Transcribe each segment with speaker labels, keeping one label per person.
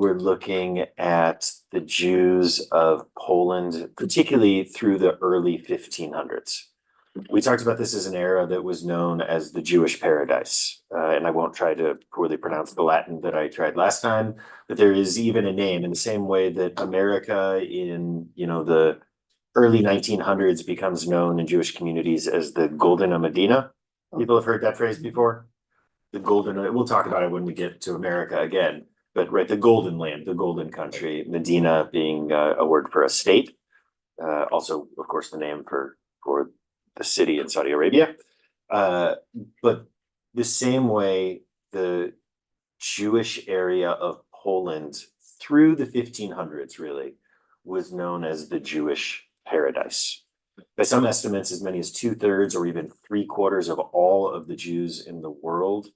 Speaker 1: we're looking at the Jews of Poland, particularly through the early 1500s. We talked about this as an era that was known as the Jewish paradise. And I won't try to poorly pronounce the Latin that I tried last time, but there is even a name in the same way that America in, the early 1900s becomes known in Jewish communities as the Golden Medina. People have heard that phrase before. The golden, we'll talk about it when we get to America again, but right, the golden land, the golden country, Medina being a word for a state. Also, of course, the name for the city in Saudi Arabia. But the same way, the Jewish area of Poland through the 1500s really was known as the Jewish paradise. By some estimates, as many as 2/3 or even 3/4 of all of the Jews in the world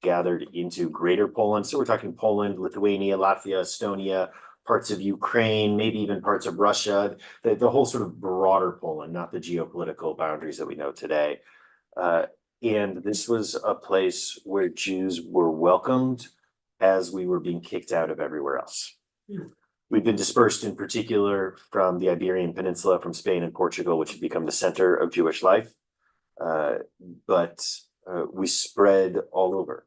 Speaker 1: gathered into Greater Poland. So we're talking Poland, Lithuania, Latvia, Estonia, parts of Ukraine, maybe even parts of Russia, the whole sort of broader Poland, not the geopolitical boundaries that we know today. And this was a place where Jews were welcomed as we were being kicked out of everywhere else. We've been dispersed in particular from the Iberian Peninsula, from Spain and Portugal, which had become the center of Jewish life. But we spread all over.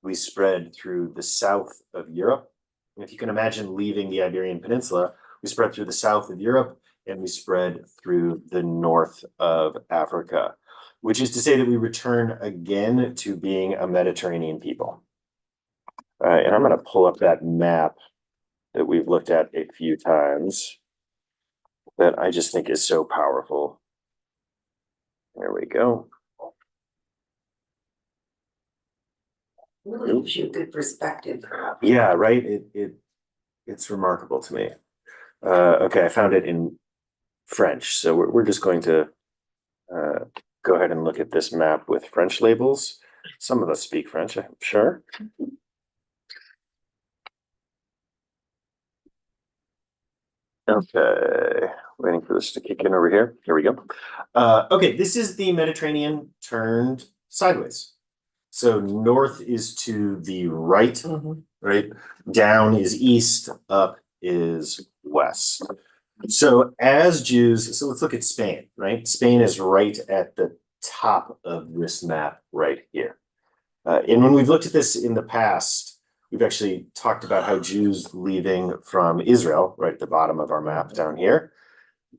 Speaker 1: We spread through the south of Europe. And if you can imagine leaving the Iberian Peninsula, we spread through the south of Europe and we spread through the north of Africa, which is to say that we return again to being a Mediterranean people. And I'm going to pull up that map that we've looked at a few times that I just think is so powerful. There we go.
Speaker 2: Really gives you a good perspective.
Speaker 1: Yeah, right. It's remarkable to me. Okay, I found it in French, so we're just going to go ahead and look at this map with French labels. Some of us speak French, I'm sure. Okay, waiting for this to kick in over here. Here we go. Okay, this is the Mediterranean turned sideways. So north is to the right, right? Down is east, up is west. So as Jews, so let's look at Spain, right? Spain is right at the top of this map right here. And when we've looked at this in the past, we've actually talked about how Jews leaving from Israel, right at the bottom of our map down here,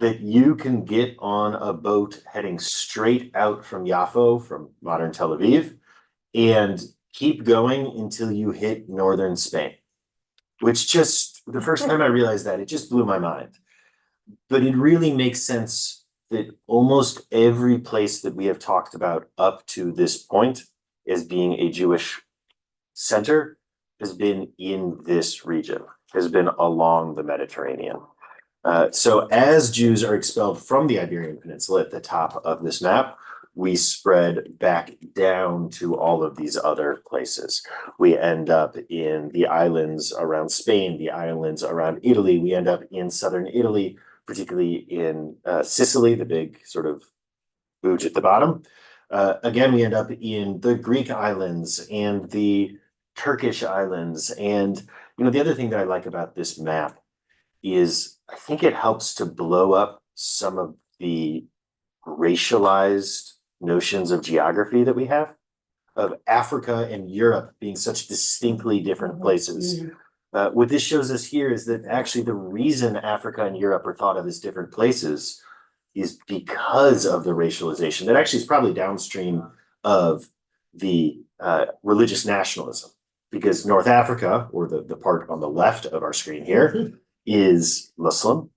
Speaker 1: that you can get on a boat heading straight out from Yafo, from modern Tel Aviv, and keep going until you hit northern Spain, which just, the first time I realized that, it just blew my mind. But it really makes sense that almost every place that we have talked about up to this point as being a Jewish center has been in this region, has been along the Mediterranean. So as Jews are expelled from the Iberian Peninsula at the top of this map, we spread back down to all of these other places. We end up in the islands around Spain, the islands around Italy. We end up in southern Italy, particularly in Sicily, the big sort of booge at the bottom. Again, we end up in the Greek islands and the Turkish islands. And, the other thing that I like about this map is I think it helps to blow up some of the racialized notions of geography that we have, of Africa and Europe being such distinctly different places. What this shows us here is that actually the reason Africa and Europe are thought of as different places is because of the racialization that actually is probably downstream of the religious nationalism, because North Africa, or the part on the left of our screen here, is Muslim,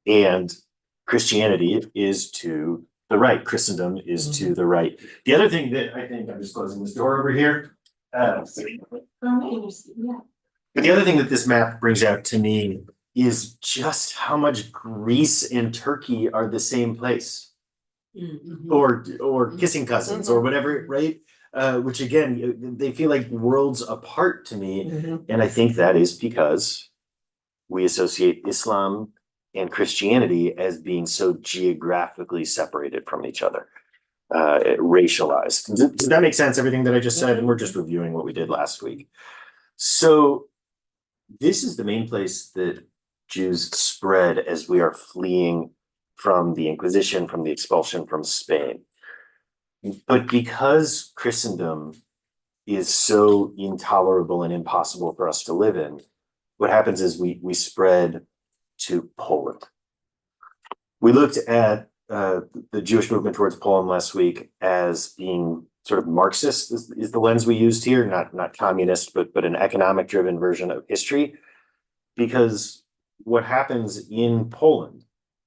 Speaker 1: and Christianity is to the right. Christendom is to the right. The other thing that I think, I'm just closing this door over here. But the other thing that this map brings out to me is just how much Greece and Turkey are the same place, or kissing cousins, or whatever, right? Which again, they feel like worlds apart to me, and I think that is because we associate Islam and Christianity as being so geographically separated from each other, racialized. Does that make sense, everything that I just said? And we're just reviewing what we did last week. So this is the main place that Jews spread as we are fleeing from the Inquisition, from the expulsion from Spain. But because Christendom is so intolerable and impossible for us to live in, what happens is we spread to Poland. We looked at the Jewish movement towards Poland last week as being sort of Marxist is the lens we used here, not communist, but an economic driven version of history. Because what happens in Poland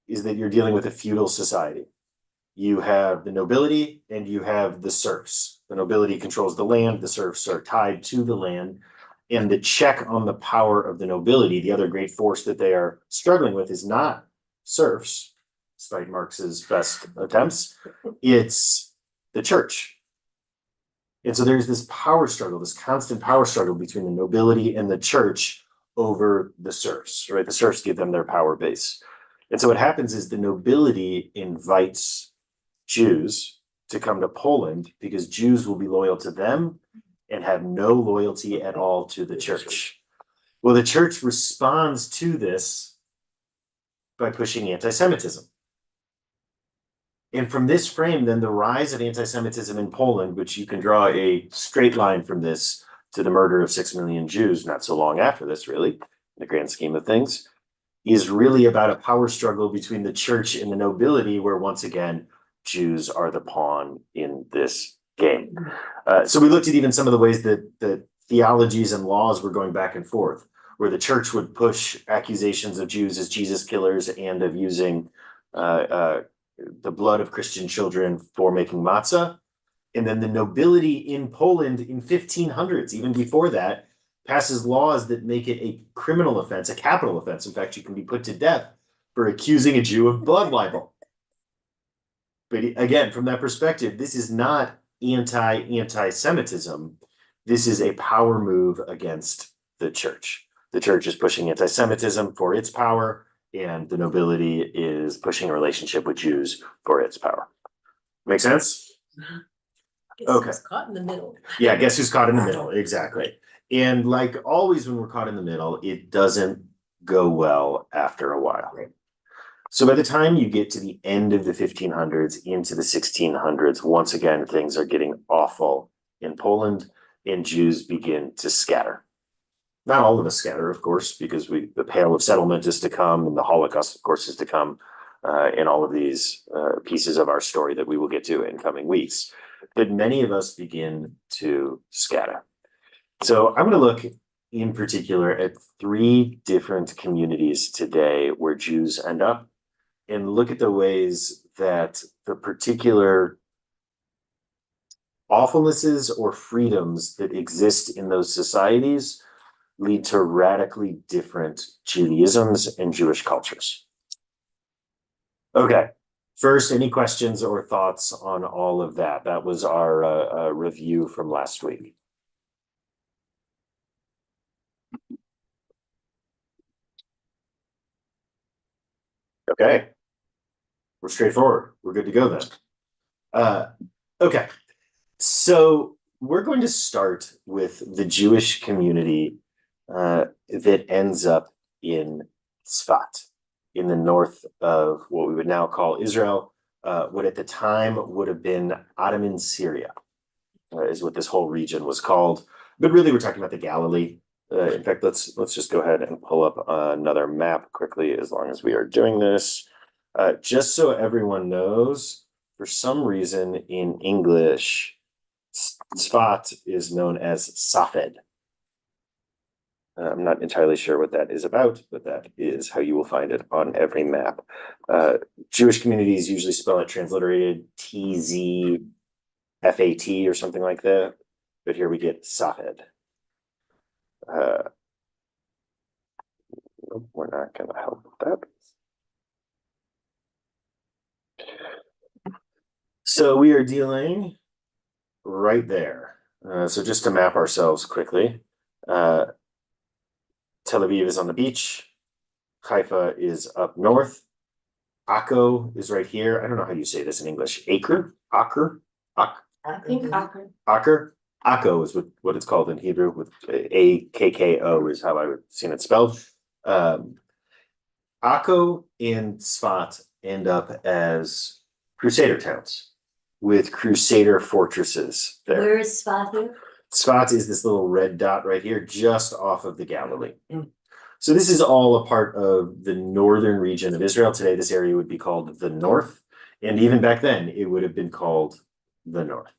Speaker 1: is that you're dealing with a feudal society. You have the nobility and you have the serfs. The nobility controls the land, the serfs are tied to the land, and the check on the power of the nobility, the other great force that they are struggling with, is not serfs, despite Marx's best attempts, it's the church. And so there's this power struggle, this constant power struggle between the nobility and the church over the serfs, right? The serfs give them their power base. And so what happens is the nobility invites Jews to come to Poland because Jews will be loyal to them and have no loyalty at all to the church. Well, the church responds to this by pushing anti-Semitism. And from this frame, then the rise of anti-Semitism in Poland, which you can draw a straight line from this to the murder of 6 million Jews not so long after this, really, in the grand scheme of things, is really about a power struggle between the church and the nobility, where once again, Jews are the pawn in this game. So we looked at even some of the ways that the theologies and laws were going back and forth, where the church would push accusations of Jews as Jesus killers and of using the blood of Christian children for making matzah. And then the nobility in Poland in 1500s, even before that, passes laws that make it a criminal offense, a capital offense. In fact, you can be put to death for accusing a Jew of blood libel. But again, from that perspective, this is not anti-Semitism. This is a power move against the church. The church is pushing anti-Semitism for its power, and the nobility is pushing a relationship with Jews for its power. Make sense?
Speaker 2: Guess
Speaker 1: Okay.
Speaker 2: who's caught in the middle.
Speaker 1: Yeah, guess who's caught in the middle? Exactly. And like always, when we're caught in the middle, it doesn't go well after a while. So by the time you get to the end of the 1500s into the 1600s, once again, things are getting awful in Poland, and Jews begin to scatter. Not all of us scatter, of course, because the Pale of Settlement is to come, and the Holocaust, of course, is to come, in all of these pieces of our story that we will get to in coming weeks. But many of us begin to scatter. So I'm going to look in particular at 3 different communities today where Jews end up, and look at the ways that the particular awfulnesses or freedoms that exist in those societies lead to radically different Judaisms and Jewish cultures. Okay, first, any questions or thoughts on all of that? That was our review from last week. Okay, we're straightforward. We're good to go then. Okay, so we're going to start with the Jewish community that ends up in Tzfat, in the north of what we would now call Israel, what at the time would have been Ottoman Syria, is what this whole region was called. But really, we're talking about the Galilee. In fact, let's just go ahead and pull up another map quickly, as long as we are doing this. Just so everyone knows, for some reason in English, Tzfat is known as Safed. I'm not entirely sure what that is about, but that is how you will find it on every map. Jewish communities usually spell it transliterated TZFAT or something like that, but here we get Safed. We're not going to help with that. So we are dealing right there. So just to map ourselves quickly, Tel Aviv is on the beach. Haifa is up north. Akko is right here. I don't know how you say this in English. Acre?
Speaker 2: I think Akron.
Speaker 1: Aker? Akko is what it's called in Hebrew, with Akko is how I would seen it spelled. Akko and Tzfat end up as crusader towns with crusader fortresses there.
Speaker 2: Where is Spot here?
Speaker 1: Tzfat is this little red dot right here, just off of the Galilee. So this is all a part of the northern region of Israel. Today, this area would be called the North, and even back then, it would have been called the North.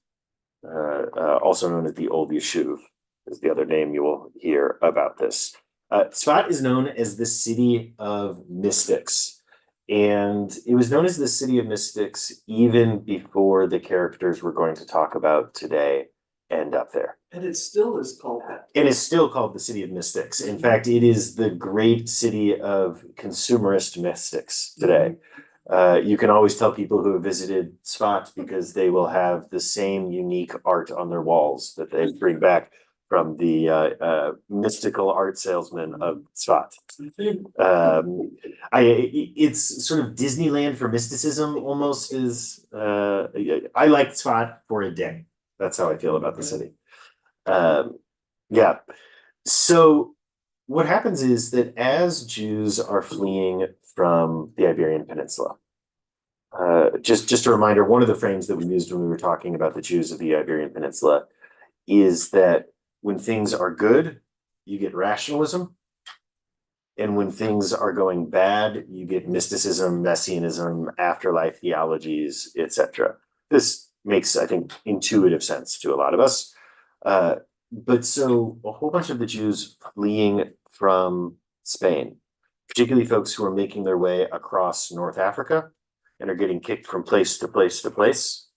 Speaker 1: Also known as the Old Yeshuv, is the other name you will hear about this. Tzfat is known as the city of mystics, and it was known as the city of mystics even before the characters we're going to talk about today end up there.
Speaker 3: And it still is called that.
Speaker 1: It is still called the city of mystics. In fact, it is the great city of consumerist mystics today. You can always tell people who have visited Tzfat because they will have the same unique art on their walls that they bring back from the mystical art salesman of Tzfat. It's sort of Disneyland for mysticism almost is, I like Tzfat for a day. That's how I feel about the city. Yeah. So what happens is that as Jews are fleeing from the Iberian Peninsula, just a reminder, one of the frames that we used when we were talking about the Jews of the Iberian Peninsula is that when things are good, you get rationalism. And when things are going bad, you get mysticism, messianism, afterlife theologies, etc. This makes, I think, intuitive sense to a lot of us. But so a whole bunch of the Jews fleeing from Spain, particularly folks who are making their way across North Africa and are getting kicked from place to place to place,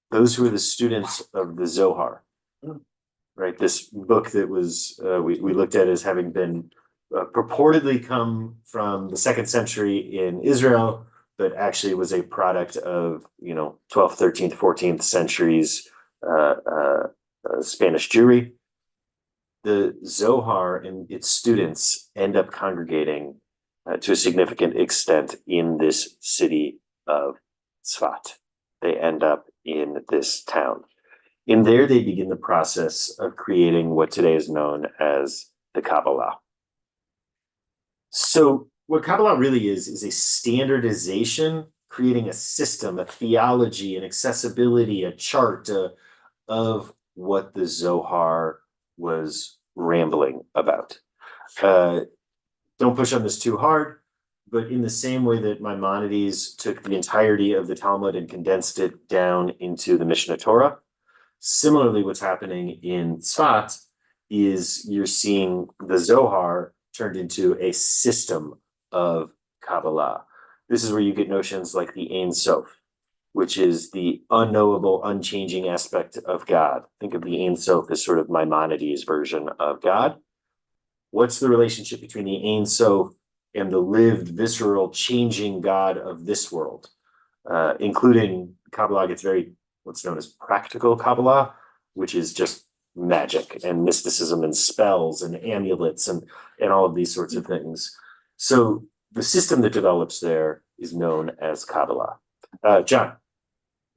Speaker 1: those who are the students of the Zohar, right? This book that was, we looked at as having been purportedly come from the 2nd century in Israel, but actually was a product of, 12th, 13th, 14th centuries Spanish Jewry. The Zohar and its students end up congregating to a significant extent in this city of Tzfat. They end up in this town. In there, they begin the process of creating what today is known as the Kabbalah. So what Kabbalah really is a standardization, creating a system, a theology, an accessibility, a chart of what the Zohar was rambling about. Don't push on this too hard, but in the same way that Maimonides took the entirety of the Talmud and condensed it down into the Mishnah Torah, similarly, what's happening in Tzfat is you're seeing the Zohar turned into a system of Kabbalah. This is where you get notions like the Ein Sof, which is the unknowable, unchanging aspect of God. Think of the Ein Sof as sort of Maimonides' version of God. What's the relationship between the Ein Sof and the lived, visceral, changing God of this world? Including Kabbalah gets very, what's known as practical Kabbalah, which is just magic and mysticism and spells and amulets and all of these sorts of things. So the system that develops there is known as Kabbalah. John.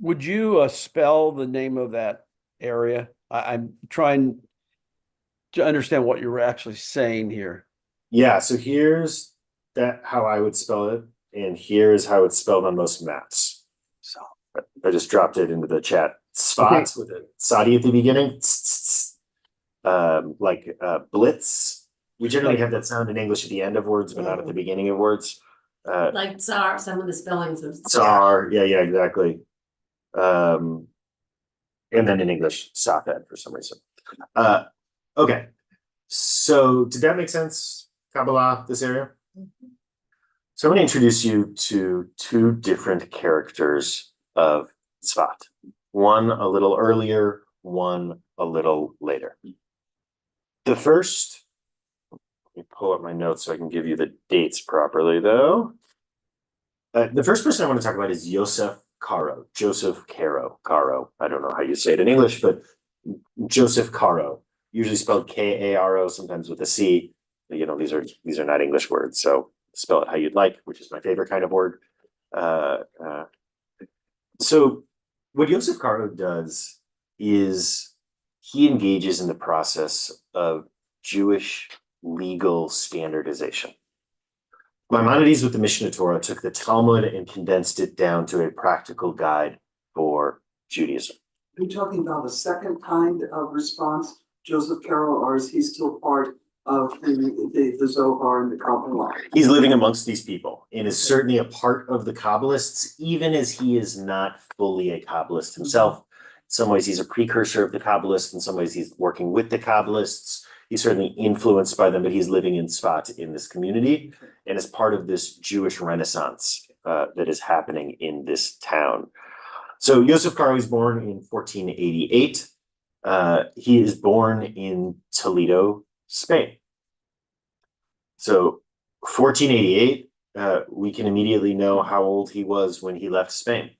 Speaker 4: Would you spell the name of that area? I'm trying to understand what you're actually saying here.
Speaker 1: Yeah, so here's how I would spell it, and here's how it's spelled on most maps. So I just dropped it into the chat. Tzfat with a Sadi at the beginning, like blitz. We generally have that sound in English at the end of words, but not at the beginning of words.
Speaker 2: Like Tsar, some of the spellings of
Speaker 1: Tsar, yeah, exactly. And then in English, Safed for some reason. Okay, so did that make sense, Kabbalah, this area? So I'm going to introduce you to two different characters of Tzfat. One a little earlier, one a little later. The first, let me pull up my notes so I can give you the dates properly, though. The first person I want to talk about is Caro, Joseph Caro. I don't know how you say it in English, but Joseph Caro, usually spelled Karo, sometimes with a C. These are not English words, so spell it how you'd like, which is my favorite kind of word. So what Joseph Caro does is he engages in the process of Jewish legal standardization. Maimonides with the Mishnah Torah took the Talmud and condensed it down to a practical guide for Judaism.
Speaker 3: Are you talking about a second kind of response, Joseph Caro, or is he still part of the Zohar and the Kabbalah?
Speaker 1: He's living amongst these people and is certainly a part of the Kabbalists, even as he is not fully a Kabbalist himself. In some ways, he's a precursor of the Kabbalists. In some ways, he's working with the Kabbalists. He's certainly influenced by them, but he's living in Tzfat in this community and is part of this Jewish Renaissance that is happening in this town. So Yosef Caro is born in 1488. He is born in Toledo, Spain. So 1488, we can immediately know how old he was when he left Spain.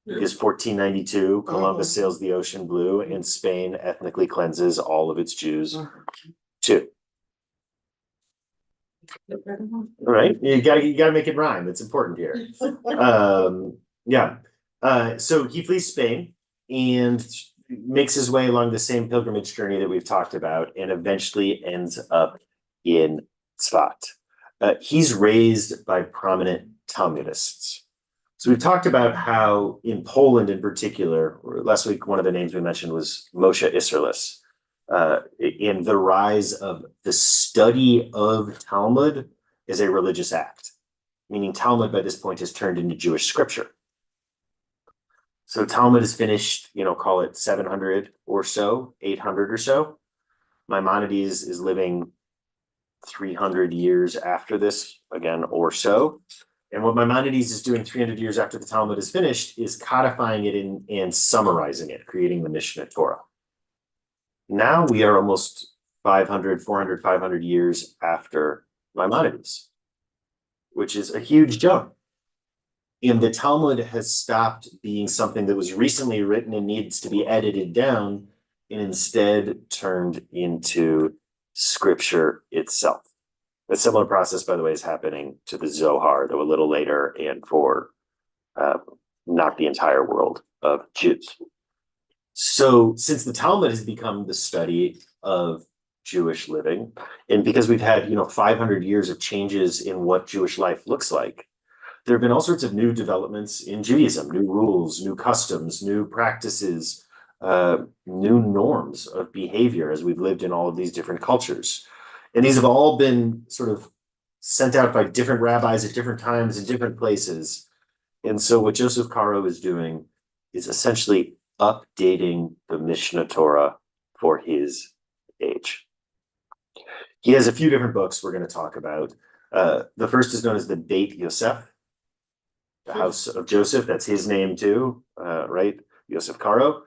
Speaker 1: Because 1492, Columbus sails the ocean blue, and Spain ethnically cleanses all of its Jews too. All right, you gotta make it rhyme. It's important here. So he flees Spain and makes his way along the same pilgrimage journey that we've talked about, and eventually ends up in Tzfat. He's raised by prominent Talmudists. So we've talked about how in Poland in particular, last week, one of the names we mentioned was Moshe Isserles, in the rise of the study of Talmud as a religious act, meaning Talmud by this point has turned into Jewish scripture. So Talmud is finished, call it 700 or so, 800 or so. Maimonides is living 300 years after this, again, or so. And what Maimonides is doing 300 years after the Talmud is finished is codifying it and summarizing it, creating the Mishnah Torah. Now we are almost 500, 400, 500 years after Maimonides, which is a huge jump. And the Talmud has stopped being something that was recently written and needs to be edited down, and instead turned into scripture itself. A similar process, by the way, is happening to the Zohar, though a little later, and for not the entire world of Jews. So since the Talmud has become the study of Jewish living, and because we've had 500 years of changes in what Jewish life looks like, there have been all sorts of new developments in Judaism, new rules, new customs, new practices, new norms of behavior as we've lived in all of these different cultures. And these have all been sort of sent out by different rabbis at different times in different places. And so what Joseph Caro is doing is essentially updating the Mishnah Torah for his age. He has a few different books we're going to talk about. The first is known as the Beit Yosef, the house of Joseph. That's his name too, right? Yosef Caro.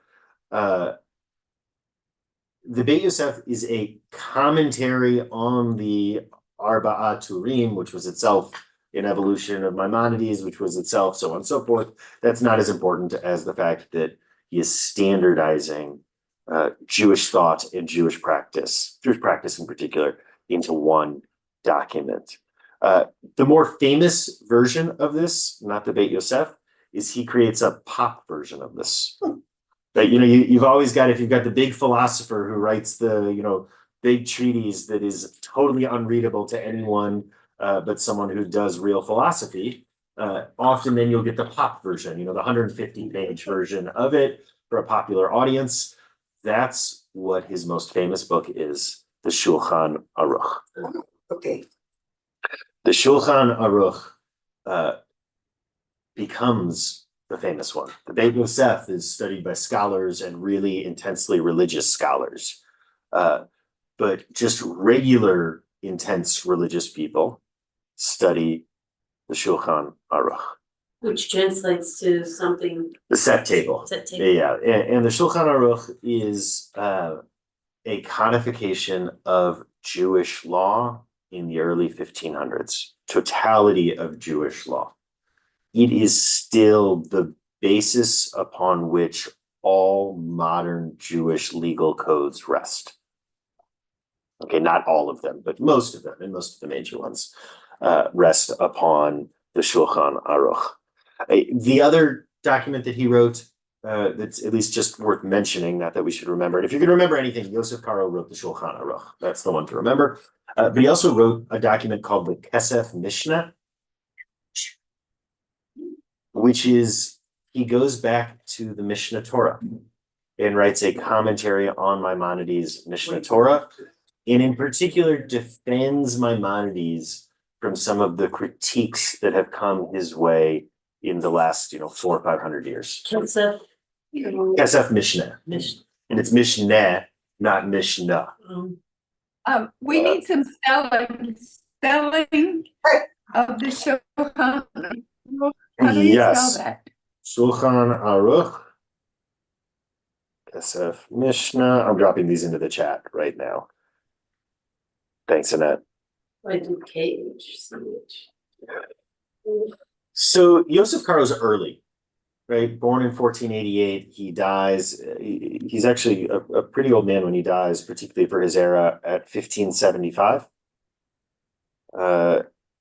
Speaker 1: The Beit Yosef is a commentary on the Arba'a Turim, which was itself an evolution of Maimonides, which was itself so on and so forth. That's not as important as the fact that he is standardizing Jewish thought and Jewish practice in particular, into one document. The more famous version of this, not the Beit Yosef, is he creates a pop version of this. That you've always got, if you've got the big philosopher who writes the big treatise that is totally unreadable to anyone but someone who does real philosophy, often then you'll get the pop version, the 150-page version of it for a popular audience. That's what his most famous book is, the Shulchan Aruch.
Speaker 3: Okay.
Speaker 1: The Shulchan Aruch becomes the famous one. The Beit Yosef is studied by scholars and really intensely religious scholars. But just regular, intense religious people study the Shulchan Aruch.
Speaker 2: Which translates to something.
Speaker 1: The set table. Yeah, and the Shulchan Aruch is a codification of Jewish law in the early 1500s, totality of Jewish law. It is still the basis upon which all modern Jewish legal codes rest. Okay, not all of them, but most of them, and most of the major ones, rest upon the Shulchan Aruch. The other document that he wrote that's at least just worth mentioning, not that we should remember it. If you can remember anything, Yosef Caro wrote the Shulchan Aruch. That's the one to remember. But he also wrote a document called the Kesef Mishnah, which is, he goes back to the Mishnah Torah and writes a commentary on Maimonides' Mishnah Torah, and in particular defends Maimonides from some of the critiques that have come his way in the last, 400 or 500 years.
Speaker 2: Kesef.
Speaker 1: Kesef Mishnah, and it's Mishnah, not Mishnah.
Speaker 5: We need some spelling of the Shulchan. How do you
Speaker 1: Yes.
Speaker 5: spell that?
Speaker 1: Shulchan Aruch, Kesef Mishnah. I'm dropping these into the chat right now. Thanks, Annette.
Speaker 2: I do KH.
Speaker 1: So Yosef Caro's early, right? Born in 1488, he dies. He's actually a pretty old man when he dies, particularly for his era, at 1575,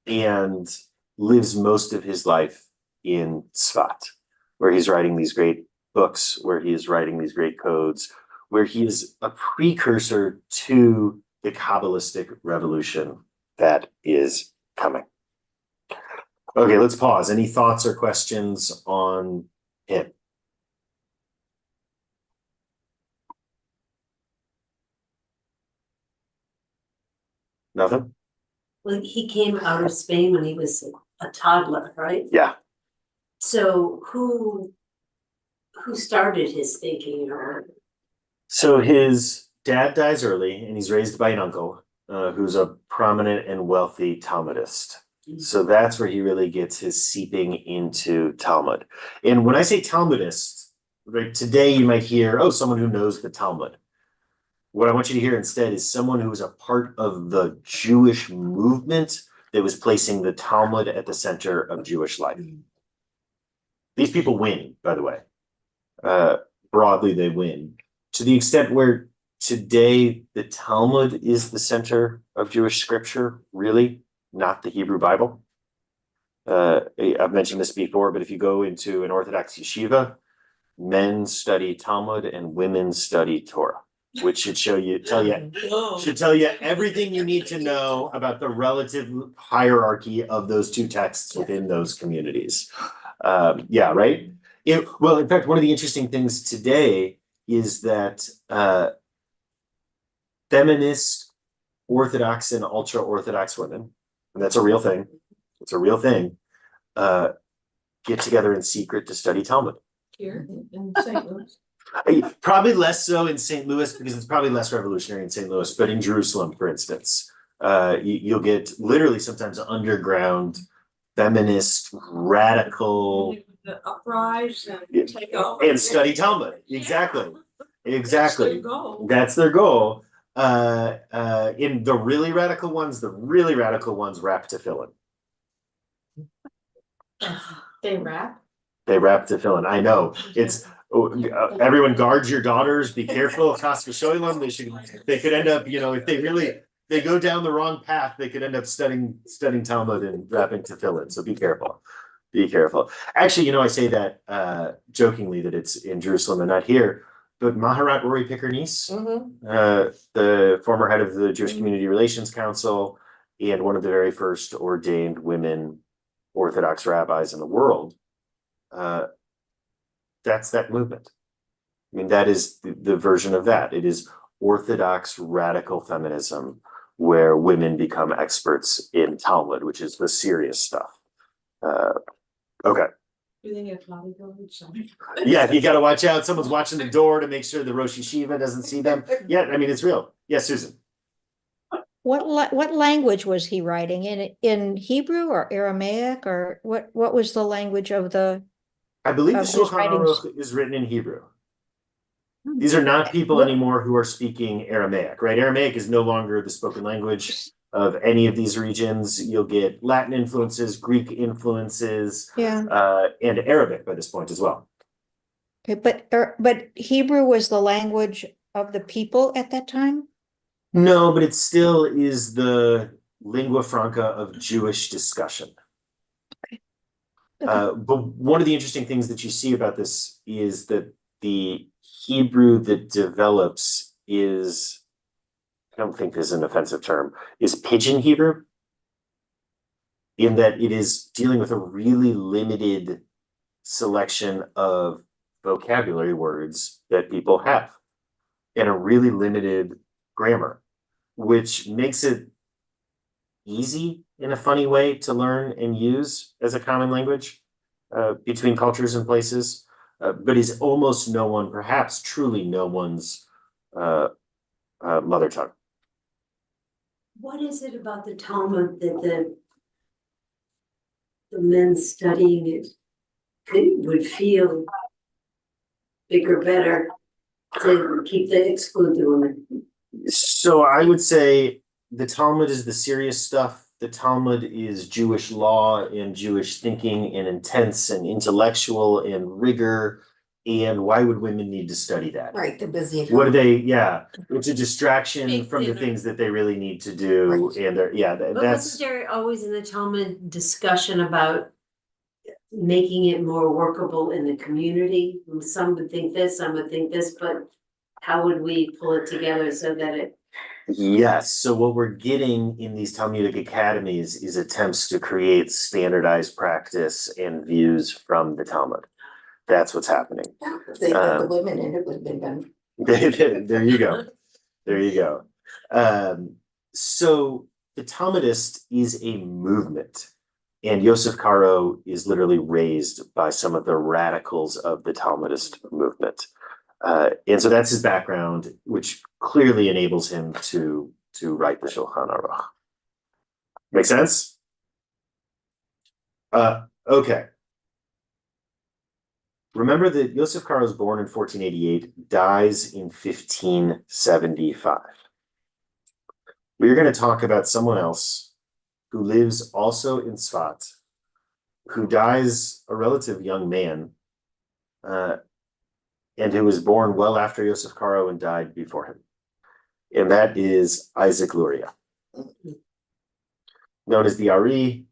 Speaker 1: and lives most of his life in Tzfat, where he's writing these great books, where he is writing these great codes, where he is a precursor to the Kabbalistic revolution that is coming. Okay, let's pause. Any thoughts or questions on him? Nothing?
Speaker 2: Well, he came out of Spain when he was a toddler, right?
Speaker 1: Yeah.
Speaker 2: So who started his thinking or?
Speaker 1: So his dad dies early and he's raised by an uncle who's a prominent and wealthy Talmudist. So that's where he really gets his seeping into Talmud. And when I say Talmudist, right, today you might hear, oh, someone who knows the Talmud. What I want you to hear instead is someone who was a part of the Jewish movement that was placing the Talmud at the center of Jewish life. These people win, by the way. Broadly, they win. To the extent where today the Talmud is the center of Jewish scripture, really, not the Hebrew Bible. I've mentioned this before, but if you go into an Orthodox yeshiva, men study Talmud and women study Torah, which should tell you everything you need to know about the relative hierarchy of those two texts within those communities. Yeah, right? Well, in fact, one of the interesting things today is that feminist Orthodox and ultra-Orthodox women, and that's a real thing, it's a real thing, get together in secret to study Talmud.
Speaker 2: Here in St. Louis.
Speaker 1: Probably less so in St. Louis because it's probably less revolutionary in St. Louis, but in Jerusalem, for instance, you'll get literally sometimes underground feminist radical
Speaker 6: The uprise and take over.
Speaker 1: and study Talmud. Exactly. Exactly.
Speaker 6: That's their goal.
Speaker 1: That's their goal. In the really radical ones rap tefillin.
Speaker 2: They rap?
Speaker 1: They rap tefillin. I know. It's everyone guards your daughters. Be careful. Chas v'sholem. They could end up, if they go down the wrong path, they could end up studying Talmud and rapping tefillin. So be careful. Be careful. Actually, I say that jokingly that it's in Jerusalem and not here. But Maharat Uri Picker-Nice, the former head of the Jewish Community Relations Council and one of the very first ordained women Orthodox rabbis in the world, that's that movement. I mean, that is the version of that. It is Orthodox radical feminism where women become experts in Talmud, which is the serious stuff. Okay.
Speaker 6: Do they have bodyguards?
Speaker 1: Yeah, you got to watch out. Someone's watching the door to make sure the Rosh Yeshiva doesn't see them. Yeah, I mean, it's real. Yes, Susan.
Speaker 7: What language was he writing in Hebrew or Aramaic, or what was the language of the?
Speaker 1: I believe the
Speaker 7: Of his
Speaker 1: Shulchan
Speaker 7: writings.
Speaker 1: Aruch is written in Hebrew. These are not people anymore who are speaking Aramaic, right? Aramaic is no longer the spoken language of any of these regions. You'll get Latin influences, Greek influences,
Speaker 7: Yeah.
Speaker 1: and Arabic by this point as well.
Speaker 7: Okay, but Hebrew was the language of the people at that time?
Speaker 1: No, but it still is the lingua franca of Jewish discussion. But one of the interesting things that you see about this is that the Hebrew that develops is, I don't think this is an offensive term, is Pidgin Hebrew. In that it is dealing with a really limited selection of vocabulary words that people have and a really limited grammar, which makes it easy in a funny way to learn and use as a common language between cultures and places, but is almost no one, perhaps truly no one's mother tongue.
Speaker 2: What is it about the Talmud that the men studying it would feel bigger, better to keep exclude the women?
Speaker 1: So I would say the Talmud is the serious stuff. The Talmud is Jewish law and Jewish thinking and intense and intellectual and rigor. And why would women need to study that?
Speaker 8: Right, they're busy.
Speaker 1: What do they, yeah, it's a distraction
Speaker 2: Make
Speaker 1: from the
Speaker 2: dinner.
Speaker 1: things that they really need to do.
Speaker 8: Right.
Speaker 1: And they're, yeah,
Speaker 2: But
Speaker 1: that's,
Speaker 2: wasn't there always in the Talmud discussion about making it more workable in the community? Some would think this, some would think this, but how would we pull it together so that it?
Speaker 1: yes. So what we're getting in these Talmudic academies is attempts to create standardized practice and views from the Talmud. That's what's happening.
Speaker 8: If they got the women in, it would have been done.
Speaker 1: There you go. There you go. So the Talmudist is a movement, and Yosef Caro is literally raised by some of the radicals of the Talmudist movement. And so that's his background, which clearly enables him to write the Shulchan Aruch. Make sense? Okay. Remember that Yosef Caro was born in 1488, dies in 1575. We are going to talk about someone else who lives also in Tzfat, who dies a relative young man, and who was born well after Yosef Caro and died before him. And that is Isaac Luria. Known as the Ari.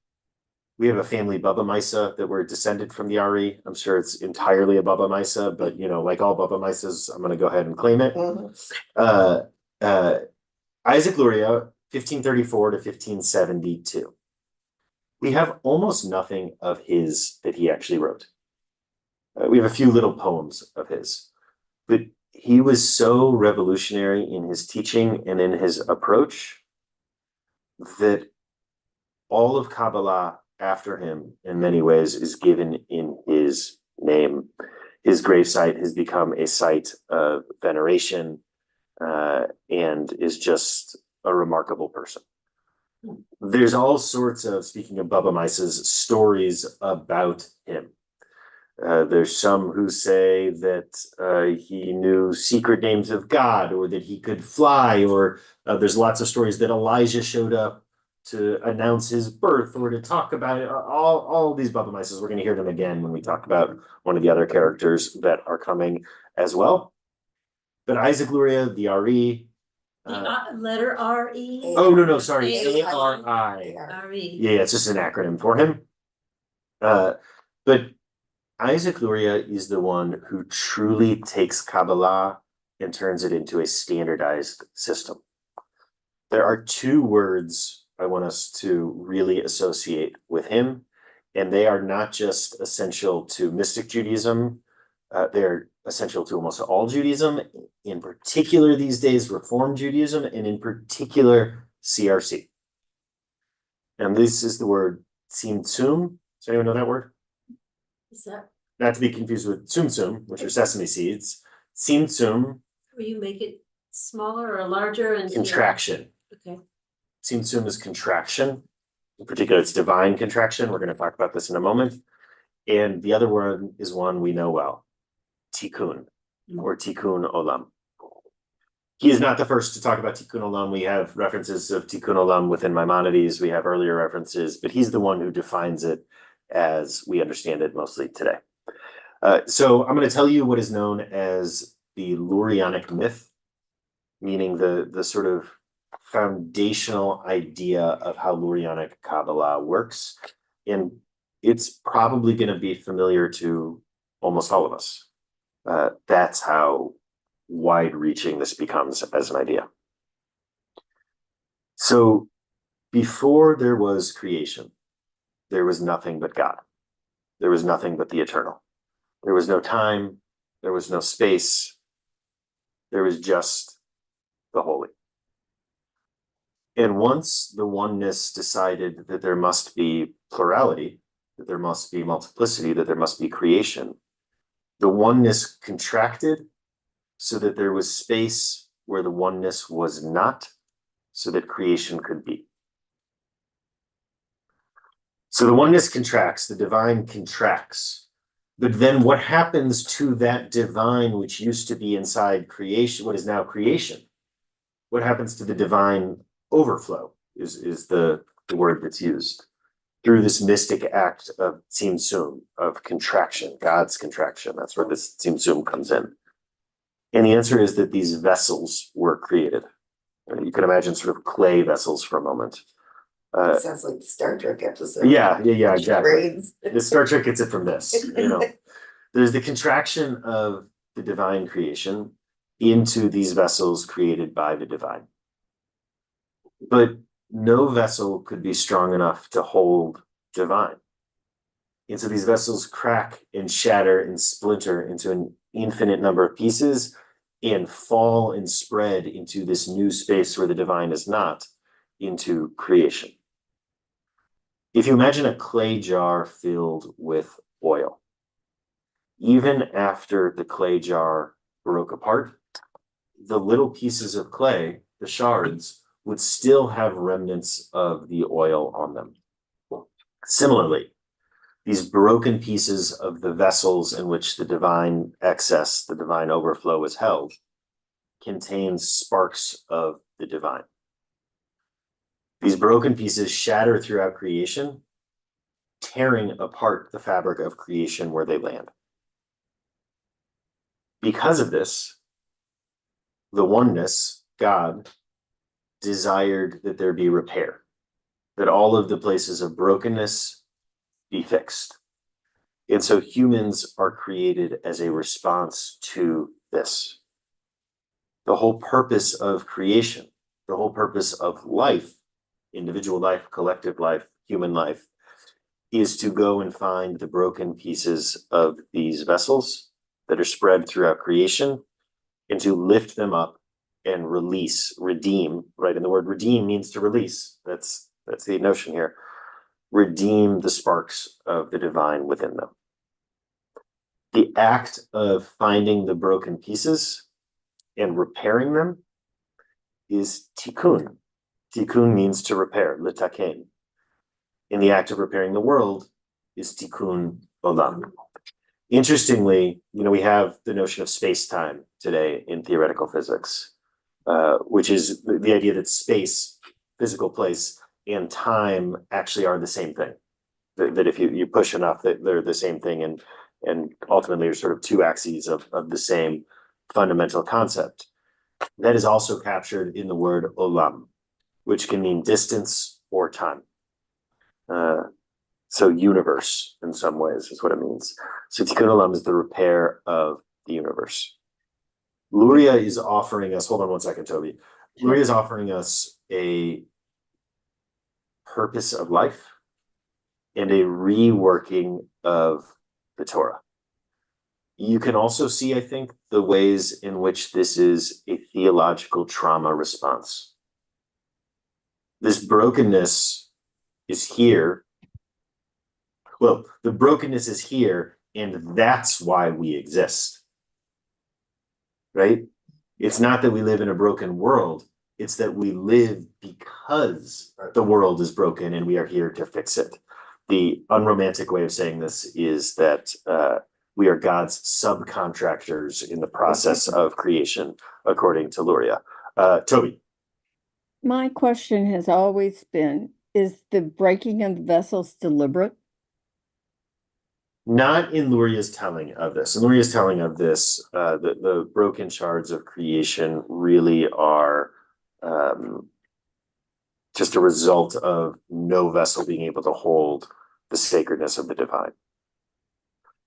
Speaker 1: We have a family Baba Misa that were descended from the Ari. I'm sure it's entirely a Baba Misa, but you know, like all Baba Misas, I'm going to go ahead and claim it. Isaac Luria, 1534 to 1572. We have almost nothing of his that he actually wrote. We have a few little poems of his, but he was so revolutionary in his teaching and in his approach that all of Kabbalah after him in many ways is given in his name. His gravesite has become a site of veneration and is just a remarkable person. There's all sorts of, speaking of Baba Mises, stories about him. There's some who say that he knew secret names of God, or that he could fly, or there's lots of stories that Elijah showed up to announce his birth, or to talk about it. All these Baba Mises. We're going to hear them again when we talk about one of the other characters that are coming as well. But Isaac Luria, the Ari.
Speaker 2: Letter R-E?
Speaker 1: Oh, no, sorry.
Speaker 2: A-
Speaker 1: A-R-I.
Speaker 2: R-E.
Speaker 1: Yeah, it's just an acronym for him. But Isaac Luria is the one who truly takes Kabbalah and turns it into a standardized system. There are two words I want us to really associate with him, and they are not just essential to mystic Judaism, they're essential to almost all Judaism, in particular these days, Reform Judaism, and in particular, CRC. And this is the word tzimtzum. Does anyone know that word?
Speaker 2: Is that
Speaker 1: Not to be confused with tsum tsum, which are sesame seeds. Tzimtzum,
Speaker 2: where you make it smaller or larger and?
Speaker 1: contraction.
Speaker 2: Okay.
Speaker 1: Tzimtzum is contraction. In particular, it's divine contraction. We're going to talk about this in a moment. And the other word is one we know well, tikkun, or tikkun olam. He is not the first to talk about tikkun olam. We have references of tikkun olam within Maimonides. We have earlier references, but he's the one who defines it as we understand it mostly today. So I'm going to tell you what is known as the Lurianic myth, meaning the sort of foundational idea of how Lurianic Kabbalah works. And it's probably going to be familiar to almost all of us. That's how wide-reaching this becomes as an idea. So before there was creation, there was nothing but God. There was nothing but the eternal. There was no time. There was no space. There was just the holy. And once the oneness decided that there must be plurality, that there must be multiplicity, that there must be creation, the oneness contracted so that there was space where the oneness was not, so that creation could be. So the oneness contracts, the divine contracts. But then what happens to that divine which used to be inside creation, what is now creation? What happens to the divine overflow is the word that's used through this mystic act of tzimtzum, of contraction, God's contraction. That's where this tzimtzum comes in. And the answer is that these vessels were created. You can imagine sort of clay vessels for a moment.
Speaker 8: Sounds like the Star Trek episode.
Speaker 1: Yeah, exactly.
Speaker 8: Brains.
Speaker 1: The Star Trek gets it from this, There's the contraction of the divine creation into these vessels created by the divine. But no vessel could be strong enough to hold divine. And so these vessels crack and shatter and splinter into an infinite number of pieces and fall and spread into this new space where the divine is not, into creation. If you imagine a clay jar filled with oil, even after the clay jar broke apart, the little pieces of clay, the shards, would still have remnants of the oil on them. Similarly, these broken pieces of the vessels in which the divine excess, the divine overflow is held, contain sparks of the divine. These broken pieces shatter throughout creation, tearing apart the fabric of creation where they land. Because of this, the oneness, God, desired that there be repair, that all of the places of brokenness be fixed. And so humans are created as a response to this. The whole purpose of creation, the whole purpose of life, individual life, collective life, human life, is to go and find the broken pieces of these vessels that are spread throughout creation and to lift them up and release, redeem, right? And the word redeem means to release. That's the notion here. Redeem the sparks of the divine within them. The act of finding the broken pieces and repairing them is tikkun. Tikkun means to repair, litaken. In the act of repairing the world is tikkun olam. Interestingly, we have the notion of space-time today in theoretical physics, which is the idea that space, physical place, and time actually are the same thing. That if you push enough, that they're the same thing, and ultimately there's sort of two axes of the same fundamental concept. That is also captured in the word olam, which can mean distance or time. So universe, in some ways, is what it means. So tikkun olam is the repair of the universe. Luria is offering us, hold on one second, Toby. Luria is offering us a purpose of life and a reworking of the Torah. You can also see, I think, the ways in which this is a theological trauma response. This brokenness is here. Well, the brokenness is here, and that's why we exist. Right? It's not that we live in a broken world. It's that we live because the world is broken and we are here to fix it. The unromantic way of saying this is that we are God's subcontractors in the process of creation, according to Luria. Toby.
Speaker 9: My question has always been, is the breaking of the vessels deliberate?
Speaker 1: Not in Luria's telling of this. In Luria's telling of this, the broken shards of creation really are just a result of no vessel being able to hold the sacredness of the divine.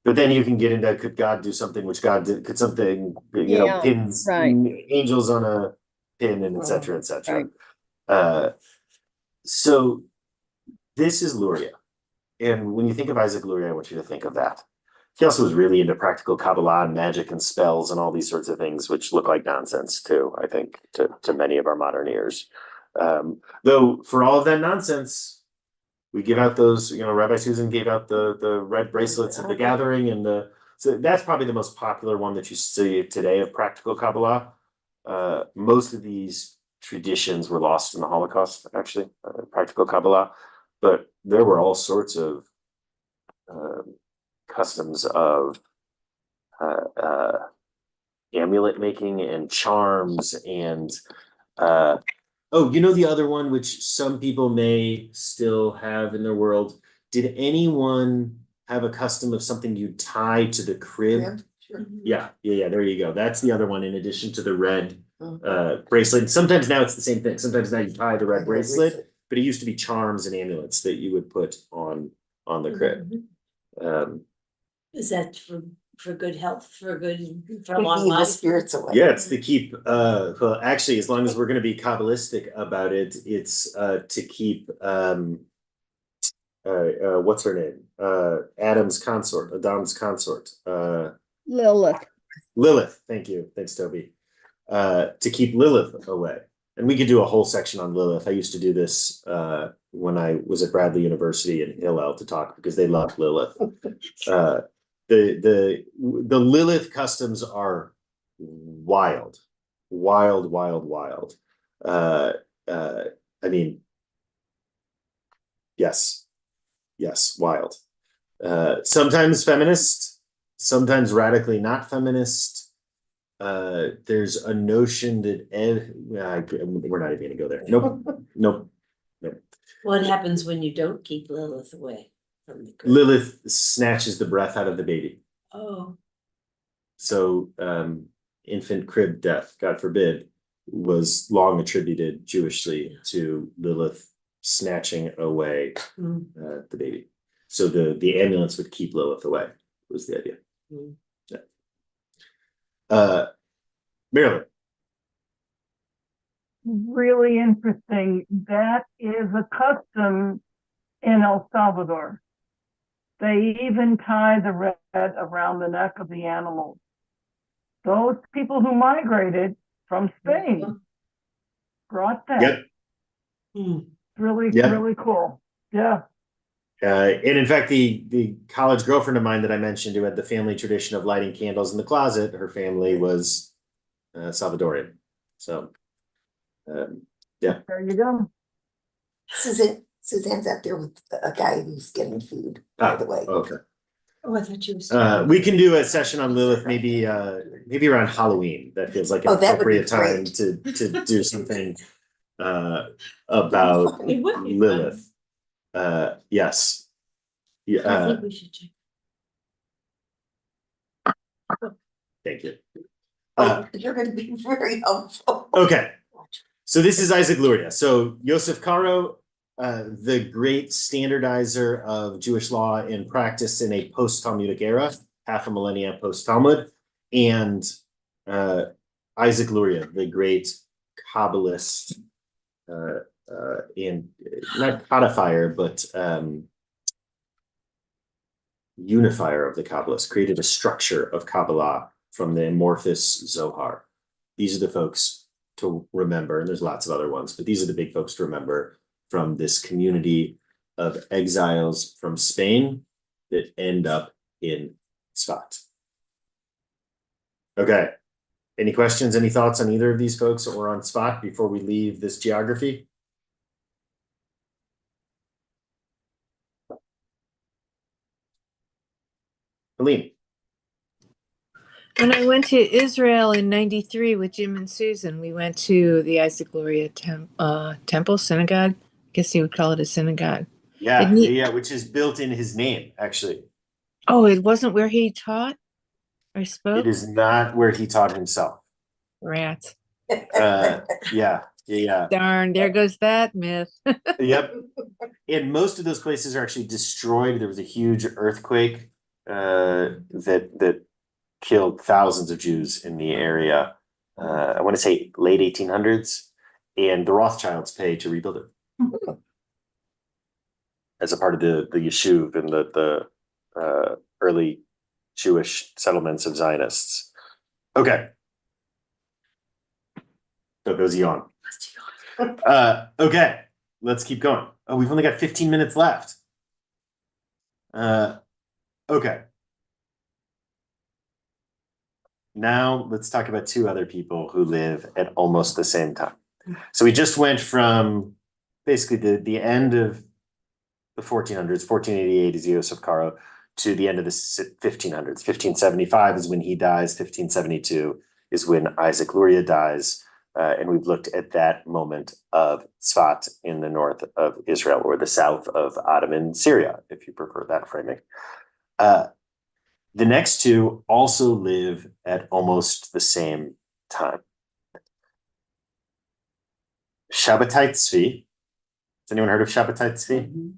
Speaker 1: But then you can get into, could God do something which God did, could something,
Speaker 9: Yeah,
Speaker 1: pins,
Speaker 9: right.
Speaker 1: angels on a pin, and et cetera, et cetera.
Speaker 9: Right.
Speaker 1: So this is Luria. And when you think of Isaac Luria, I want you to think of that. He also was really into practical Kabbalah and magic and spells and all these sorts of things, which look like nonsense too, I think, to many of our modern ears. Though for all of that nonsense, we give out those, Rabbi Susan gave out the red bracelets at the gathering, and so that's probably the most popular one that you see today of practical Kabbalah. Most of these traditions were lost in the Holocaust, actually, practical Kabbalah, but there were all sorts of customs of amulet making and charms and the other one which some people may still have in their world. Did anyone have a custom of something you tie to the crib?
Speaker 8: Sure.
Speaker 1: Yeah, there you go. That's the other one in addition to the red bracelet. Sometimes now it's the same thing. Sometimes now you tie the red bracelet, but it used to be charms and amulets that you would put on the crib.
Speaker 2: Is that for good health, for a long
Speaker 8: Keeping the
Speaker 2: life?
Speaker 8: spirits away.
Speaker 1: Yeah, it's to keep well, actually, as long as we're gonna be Kabbalistic about it, it's to keep what's her name? Adam's consort. Lilith, thank you. Thanks, Toby. To keep Lilith away. And we could do a whole section on Lilith. I used to do this when I was at Bradley University in Hillel to talk because they love Lilith. The Lilith customs are wild. I mean, yes, wild. Sometimes feminist, sometimes radically not feminist. There's a notion that we're not even gonna go there. Nope.
Speaker 2: What happens when you don't keep Lilith away from the crib?
Speaker 1: Lilith snatches the breath out of the baby.
Speaker 2: Oh.
Speaker 1: So infant crib death, God forbid, was long attributed Jewishly to Lilith snatching away the baby. So the ambulance would keep Lilith away, was the idea. Yeah. Marilyn.
Speaker 10: Really interesting. That is a custom in El Salvador. They even tie the red around the neck of the animals. Those people who migrated from Spain brought that.
Speaker 1: Yep.
Speaker 10: Really cool. Yeah.
Speaker 1: And in fact, the college girlfriend of mine that I mentioned who had the family tradition of lighting candles in the closet, her family was Salvadorian. So, yeah.
Speaker 10: There you go.
Speaker 8: Suzanne's out there with a guy who's getting food, by the way.
Speaker 1: Okay.
Speaker 2: Oh, I thought you was.
Speaker 1: We can do a session on Lilith, maybe around Halloween. That feels like an appropriate time to do something about Lilith. Yes.
Speaker 2: I think we should check.
Speaker 1: Thank you.
Speaker 8: You're going to be very helpful.
Speaker 1: Okay. So this is Isaac Luria. So Yosef Caro, the great standardizer of Jewish law and practice in a post-Talmudic era, half a millennia post-Talmud, and Isaac Luria, the great Kabbalist, and not codifier, but unifier of the Kabbalists, created a structure of Kabbalah from the amorphous Zohar. These are the folks to remember, and there's lots of other ones, but these are the big folks to remember from this community of exiles from Spain that end up in Tzfat. Okay. Any questions, any thoughts on either of these folks or on Tzfat before we leave this geography? Helene.
Speaker 11: When I went to Israel in '93 with Jim and Susan, we went to the Isaac Luria temple, synagogue. I guess you would call it a synagogue.
Speaker 1: Yeah, which is built in his name, actually.
Speaker 11: Oh, it wasn't where he taught or spoke?
Speaker 1: It is not where he taught himself.
Speaker 11: Rats.
Speaker 1: Yeah. Yeah.
Speaker 11: Darn, there goes that myth.
Speaker 1: Yep. And most of those places are actually destroyed. There was a huge earthquake that killed thousands of Jews in the area. I want to say late 1800s, and the Rothschilds paid to rebuild it as a part of the Yishuv and the early Jewish settlements of Zionists. Okay. So goes yawn. Okay, let's keep going. Oh, we've only got 15 minutes left. Okay. Now let's talk about two other people who live at almost the same time. So we just went from basically the end of the 1400s, 1488 is Yosef Caro, to the end of the 1500s. 1575 is when he dies. 1572 is when Isaac Luria dies. And we've looked at that moment of Tzfat in the north of Israel, or the south of Ottoman Syria, if you prefer that framing. The next two also live at almost the same time. Shabbatai Tzvi. Has anyone heard of Shabbatai Tzvi? Mm-hmm.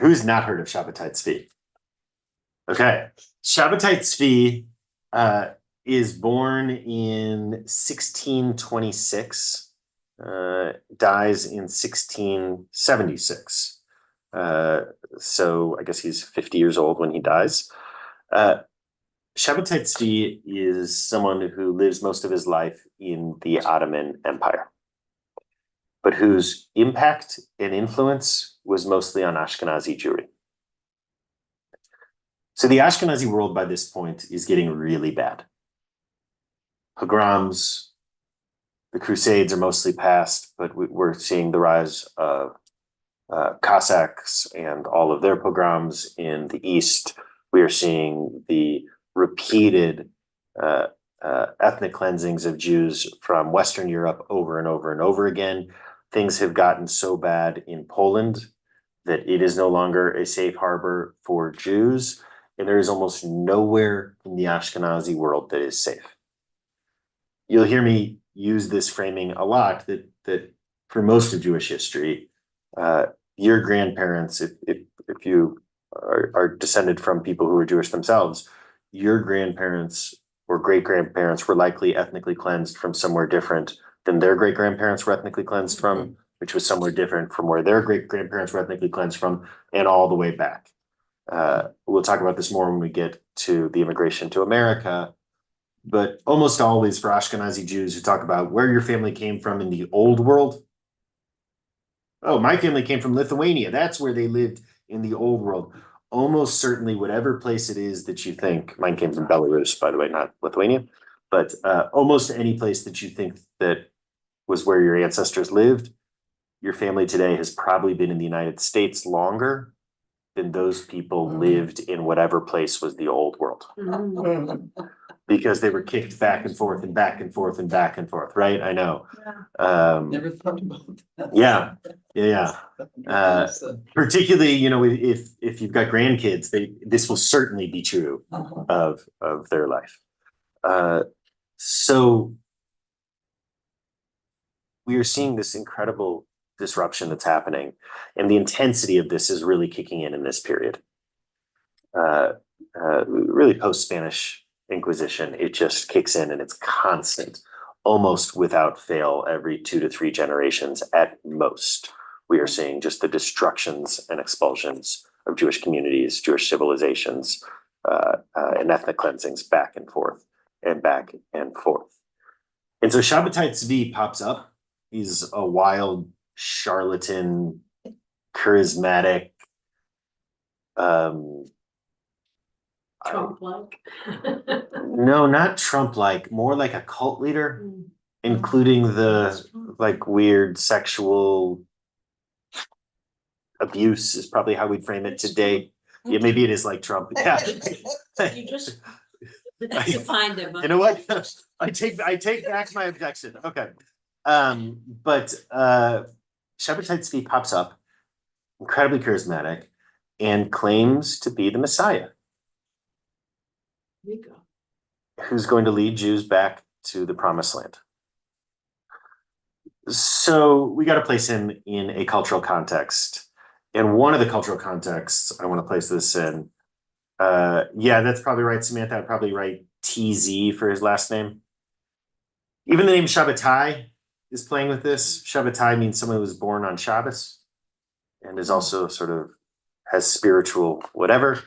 Speaker 1: Who's not heard of Shabbatai Tzvi? Okay. Shabbatai Tzvi is born in 1626, dies in 1676. So I guess he's 50 years old when he dies. Shabbatai Tzvi is someone who lives most of his life in the Ottoman Empire, but whose impact and influence was mostly on Ashkenazi Jewry. So the Ashkenazi world by this point is getting really bad. Pogroms, the Crusades are mostly past, but we're seeing the rise of Cossacks and all of their pogroms in the East. We are seeing the repeated ethnic cleansings of Jews from Western Europe over and over and over again. Things have gotten so bad in Poland that it is no longer a safe harbor for Jews, and there is almost nowhere in the Ashkenazi world that is safe. You'll hear me use this framing a lot, that for most of Jewish history, your grandparents, if you are descended from people who are Jewish themselves, your grandparents or great-grandparents were likely ethnically cleansed from somewhere different than their great-grandparents were ethnically cleansed from, which was somewhere different from where their great-grandparents were ethnically cleansed from, and all the way back. We'll talk about this more when we get to the immigration to America, but almost always for Ashkenazi Jews who talk about where your family came from in the old world. Oh, my family came from Lithuania. That's where they lived in the old world. Almost certainly whatever place it is that you think, mine came from Belarus, by the way, not Lithuania, but almost any place that you think that was where your ancestors lived, your family today has probably been in the United States longer than those people lived in whatever place was the old world. Because they were kicked back and forth and back and forth and back and forth, right? I know.
Speaker 3: Never thought about that.
Speaker 1: Yeah. Particularly, if you've got grandkids, this will certainly be true of their life. So we are seeing this incredible disruption that's happening, and the intensity of this is really kicking in this period. Really post-Spanish Inquisition, it just kicks in and it's constant, almost without fail, every 2 to 3 generations at most. We are seeing just the destructions and expulsions of Jewish communities, Jewish civilizations, and ethnic cleansings back and forth and back and forth. And so Shabbatai Tzvi pops up. He's a wild, charlatan, charismatic,
Speaker 2: Trump-like?
Speaker 1: no, not Trump-like, more like a cult leader, including the weird sexual abuse is probably how we'd frame it today. Yeah, maybe it is like Trump. Yeah.
Speaker 2: You just defined him.
Speaker 1: You know what? I take back my objection. Okay. But Shabbatai Tzvi pops up, incredibly charismatic, and claims to be the Messiah.
Speaker 2: There you go.
Speaker 1: Who's going to lead Jews back to the promised land. So we got to place him in a cultural context. And one of the cultural contexts I want to place this in, yeah, that's probably right, Samantha. I'd probably write TZ for his last name. Even the name Shabbatai is playing with this. Shabbatai means someone who was born on Shabbos and is also sort of has spiritual whatever.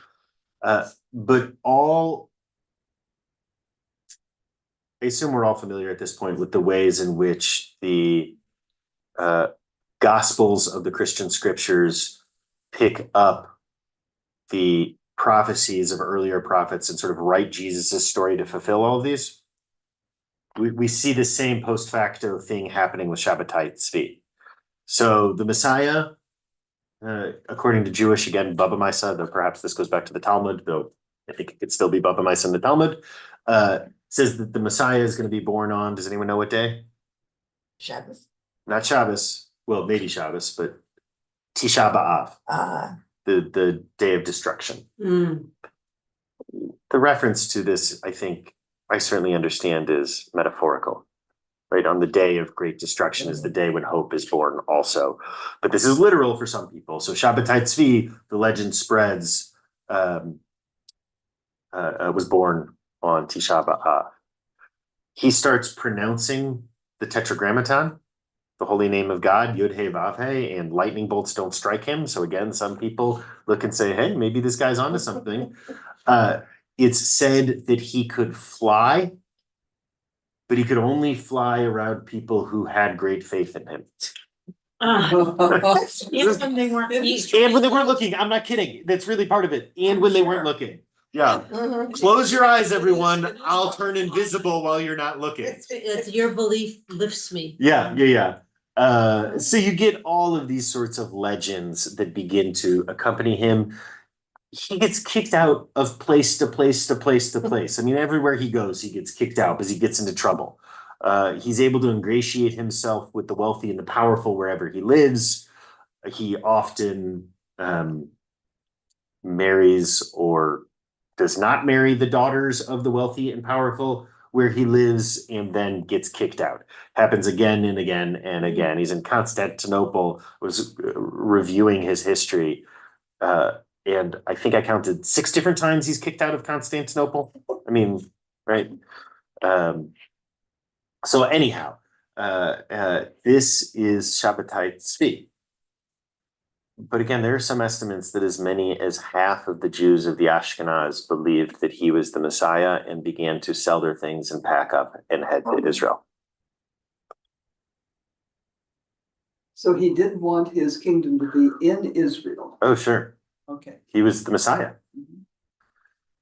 Speaker 1: But all, I assume we're all familiar at this point with the ways in which the Gospels of the Christian scriptures pick up the prophecies of earlier prophets and sort of write Jesus's story to fulfill all of these. We see the same post facto thing happening with Shabbatai Tzvi. So the Messiah, according to Jewish, again, Baba Misa, though perhaps this goes back to the Talmud, though I think it could still be Baba Misa in the Talmud, says that the Messiah is going to be born on, does anyone know what day?
Speaker 8: Shabbos.
Speaker 1: Not Shabbos, well, maybe Shabbos, but Tisha B'Av, the day of destruction.
Speaker 2: Mm.
Speaker 1: The reference to this, I think, I certainly understand is metaphorical, right? On the day of great destruction is the day when hope is born also. But this is literal for some people. So Shabbatai Tzvi, the legend spreads, was born on Tisha B'Av. He starts pronouncing the Tetragrammaton, the holy name of God, Yud He Vav He, and lightning bolts don't strike him. So again, some people look and say, hey, maybe this guy's onto something. It's said that he could fly, but he could only fly around people who had great faith in him.
Speaker 6: And when they weren't.
Speaker 1: And when they weren't looking, I'm not kidding. That's really part of it. And when they weren't looking. Yeah. Close your eyes, everyone. I'll turn invisible while you're not looking.
Speaker 2: It's your belief lifts me.
Speaker 1: Yeah. So you get all of these sorts of legends that begin to accompany him. He gets kicked out of place to place to place to place. I mean, everywhere he goes, he gets kicked out because he gets into trouble. He's able to ingratiate himself with the wealthy and the powerful wherever he lives. He often marries or does not marry the daughters of the wealthy and powerful where he lives and then gets kicked out. Happens again and again and again. He's in Constantinople, was reviewing his history. And I think I counted 6 different times he's kicked out of Constantinople. I mean, right? So anyhow, this is Shabbatai Tzvi. But again, there are some estimates that as many as half of the Jews of the Ashkenaz believed that he was the Messiah and began to sell their things and pack up and head to Israel.
Speaker 3: So he did want his kingdom to be in Israel.
Speaker 1: Oh, sure.
Speaker 3: Okay.
Speaker 1: He was the Messiah.
Speaker 3: Mhm.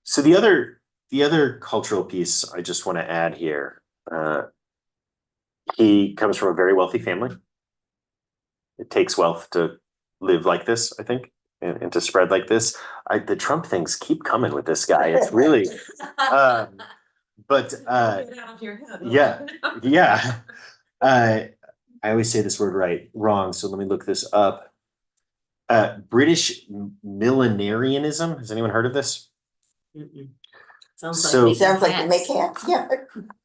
Speaker 1: So the other cultural piece I just want to add here, he comes from a very wealthy family. It takes wealth to live like this, I think, and to spread like this. The Trump things keep coming with this guy. It's really, but yeah. I always say this word wrong. So let me look this up. British millenarianism. Has anyone heard of this?
Speaker 2: Mm-mm.
Speaker 8: Sounds like they make hats, yeah.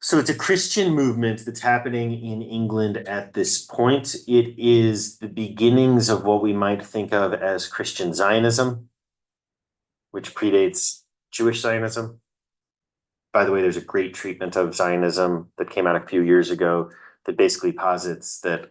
Speaker 1: So it's a Christian movement that's happening in England at this point. It is the beginnings of what we might think of as Christian Zionism, which predates Jewish Zionism. By the way, there's a great treatment of Zionism that came out a few years ago that basically posits that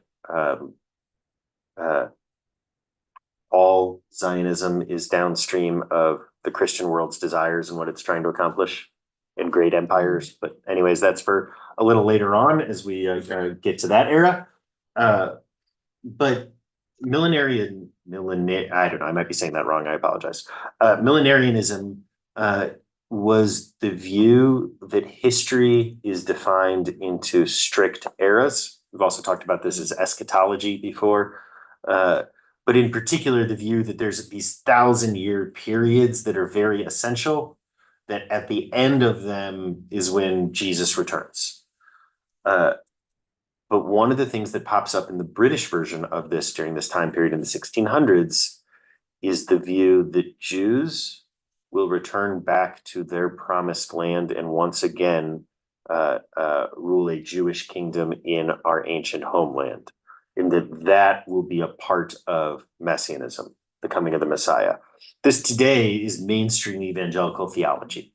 Speaker 1: all Zionism is downstream of the Christian world's desires and what it's trying to accomplish in great empires. But anyways, that's for a little later on as we get to that era. But I don't know, I might be saying that wrong. I apologize. Millenarianism was the view that history is defined into strict eras. We've also talked about this as eschatology before. But in particular, the view that there's these 1,000-year periods that are very essential, that at the end of them is when Jesus returns. But one of the things that pops up in the British version of this during this time period in the 1600s is the view that Jews will return back to their promised land and once again rule a Jewish kingdom in our ancient homeland, and that will be a part of Messianism, the coming of the Messiah. This today is mainstream evangelical theology,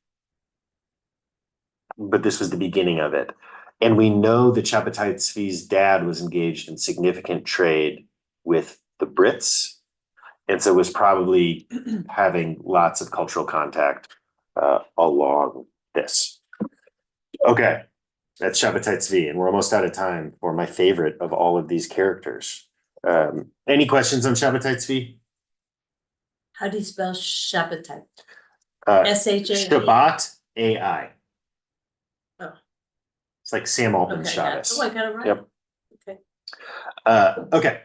Speaker 1: but this was the beginning of it. And we know that Shabbatai Tzvi's dad was engaged in significant trade with the Brits, and so was probably having lots of cultural contact along this. Okay, that's Shabbatai Tzvi, and we're almost out of time for my favorite of all of these characters. Any questions on Shabbatai Tzvi?
Speaker 2: How do you spell Shabbatai?
Speaker 1: Shabbat AI.
Speaker 2: Oh.
Speaker 1: It's like Sam Altman's
Speaker 2: Okay,
Speaker 1: Shabbos.
Speaker 2: oh, I got it right.
Speaker 1: Yep.
Speaker 2: Okay.
Speaker 1: Okay.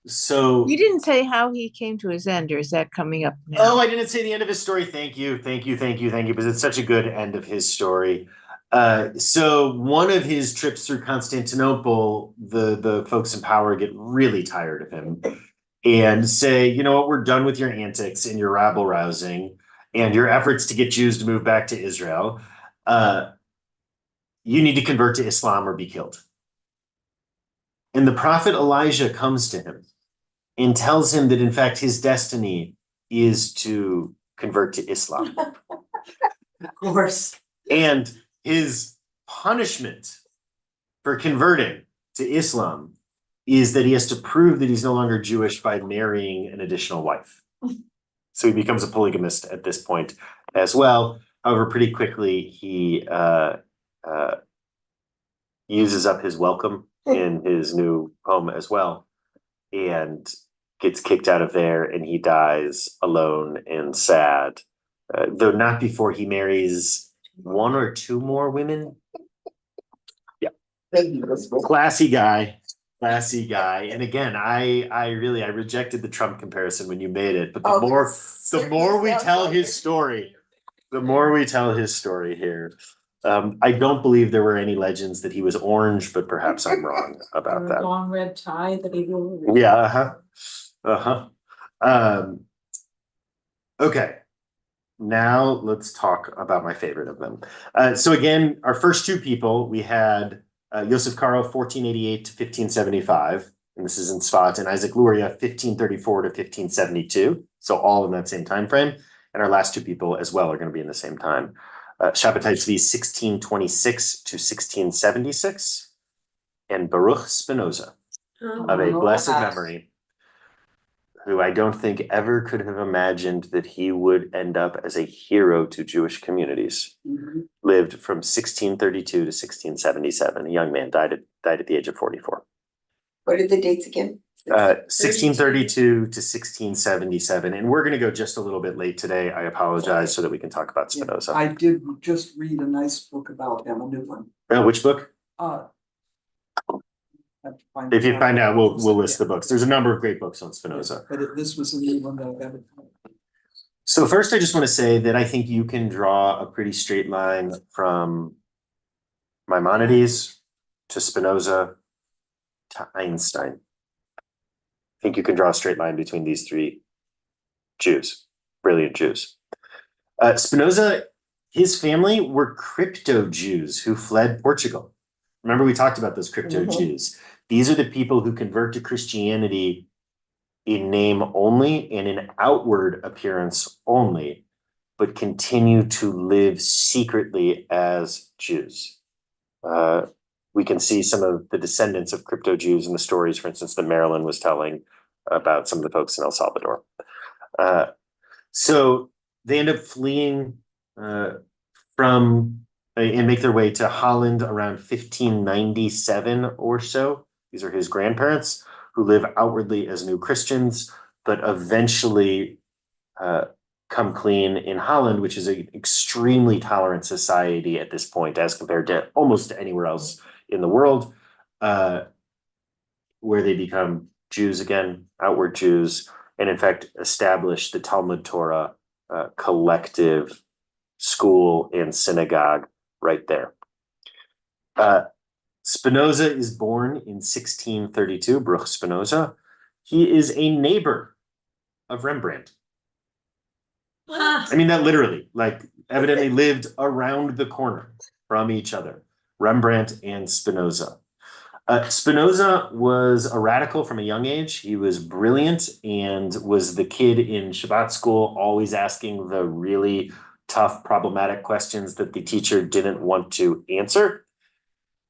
Speaker 1: So
Speaker 11: You didn't say how he came to his end, or is that coming up now?
Speaker 1: Oh, I didn't say the end of his story. Thank you, because it's such a good end of his story. So one of his trips through Constantinople, the folks in power get really tired of him and say, you know what, we're done with your antics and your rabble rousing and your efforts to get Jews to move back to Israel. You need to convert to Islam or be killed. And the prophet Elijah comes to him and tells him that, in fact, his destiny is to convert to Islam.
Speaker 2: Of course.
Speaker 1: And his punishment for converting to Islam is that he has to prove that he's no longer Jewish by marrying an additional wife. So he becomes a polygamist at this point as well. However, pretty quickly, he uses up his welcome in his new home as well, and gets kicked out of there, and he dies alone and sad, though not before he marries one or two more women. Yeah,
Speaker 8: Maybe this was
Speaker 1: classy guy. And again, I rejected the Trump comparison when you made it, but the more we tell his story, here. I don't believe there were any legends that he was orange, but perhaps I'm wrong about that.
Speaker 6: Long red tie that he wore.
Speaker 1: Yeah. Okay. Now let's talk about my favorite of them. So again, our first two people, we had Yosef Caro, 1488 to 1575, and this is in Tzfat, and Isaac Luria, 1534 to 1572. So all in that same time frame. And our last two people as well are going to be in the same time. Shabbatai Tzvi, 1626 to 1676, and Baruch Spinoza, of a blessed memory, who I don't think ever could have imagined that he would end up as a hero to Jewish communities.
Speaker 3: Mm-hmm.
Speaker 1: Lived from 1632 to 1677. A young man, died at the age of 44.
Speaker 8: What are the dates again?
Speaker 1: 1632 to 1677. And we're going to go just a little bit late today. I apologize, so that we can talk about Spinoza.
Speaker 3: I did just read a nice book about him, a new one.
Speaker 1: Which book? If you find out, we'll list the books. There's a number of great books on Spinoza.
Speaker 3: But this was a new one that I haven't.
Speaker 1: So first, I just want to say that I think you can draw a pretty straight line from Maimonides to Spinoza to Einstein. I think you can draw a straight line between these three Jews, brilliant Jews. Spinoza, his family were crypto Jews who fled Portugal. Remember, we talked about those crypto Jews. These are the people who convert to Christianity in name only and in outward appearance only, but continue to live secretly as Jews. We can see some of the descendants of crypto Jews in the stories, for instance, that Marilyn was telling about some of the folks in El Salvador. So they end up fleeing from and make their way to Holland around 1597 or so. These are his grandparents, who live outwardly as new Christians, but eventually come clean in Holland, which is an extremely tolerant society at this point, as compared to almost anywhere else in the world, where they become Jews again, outward Jews, and in fact establish the Talmud Torah collective school and synagogue right there. Spinoza is born in 1632, Baruch Spinoza. He is a neighbor of Rembrandt. I mean that literally, like evidently lived around the corner from each other. Rembrandt, and Spinoza. Spinoza was a radical from a young age. He was brilliant and was the kid in Shabbat school, always asking the really tough, problematic questions that the teacher didn't want to answer.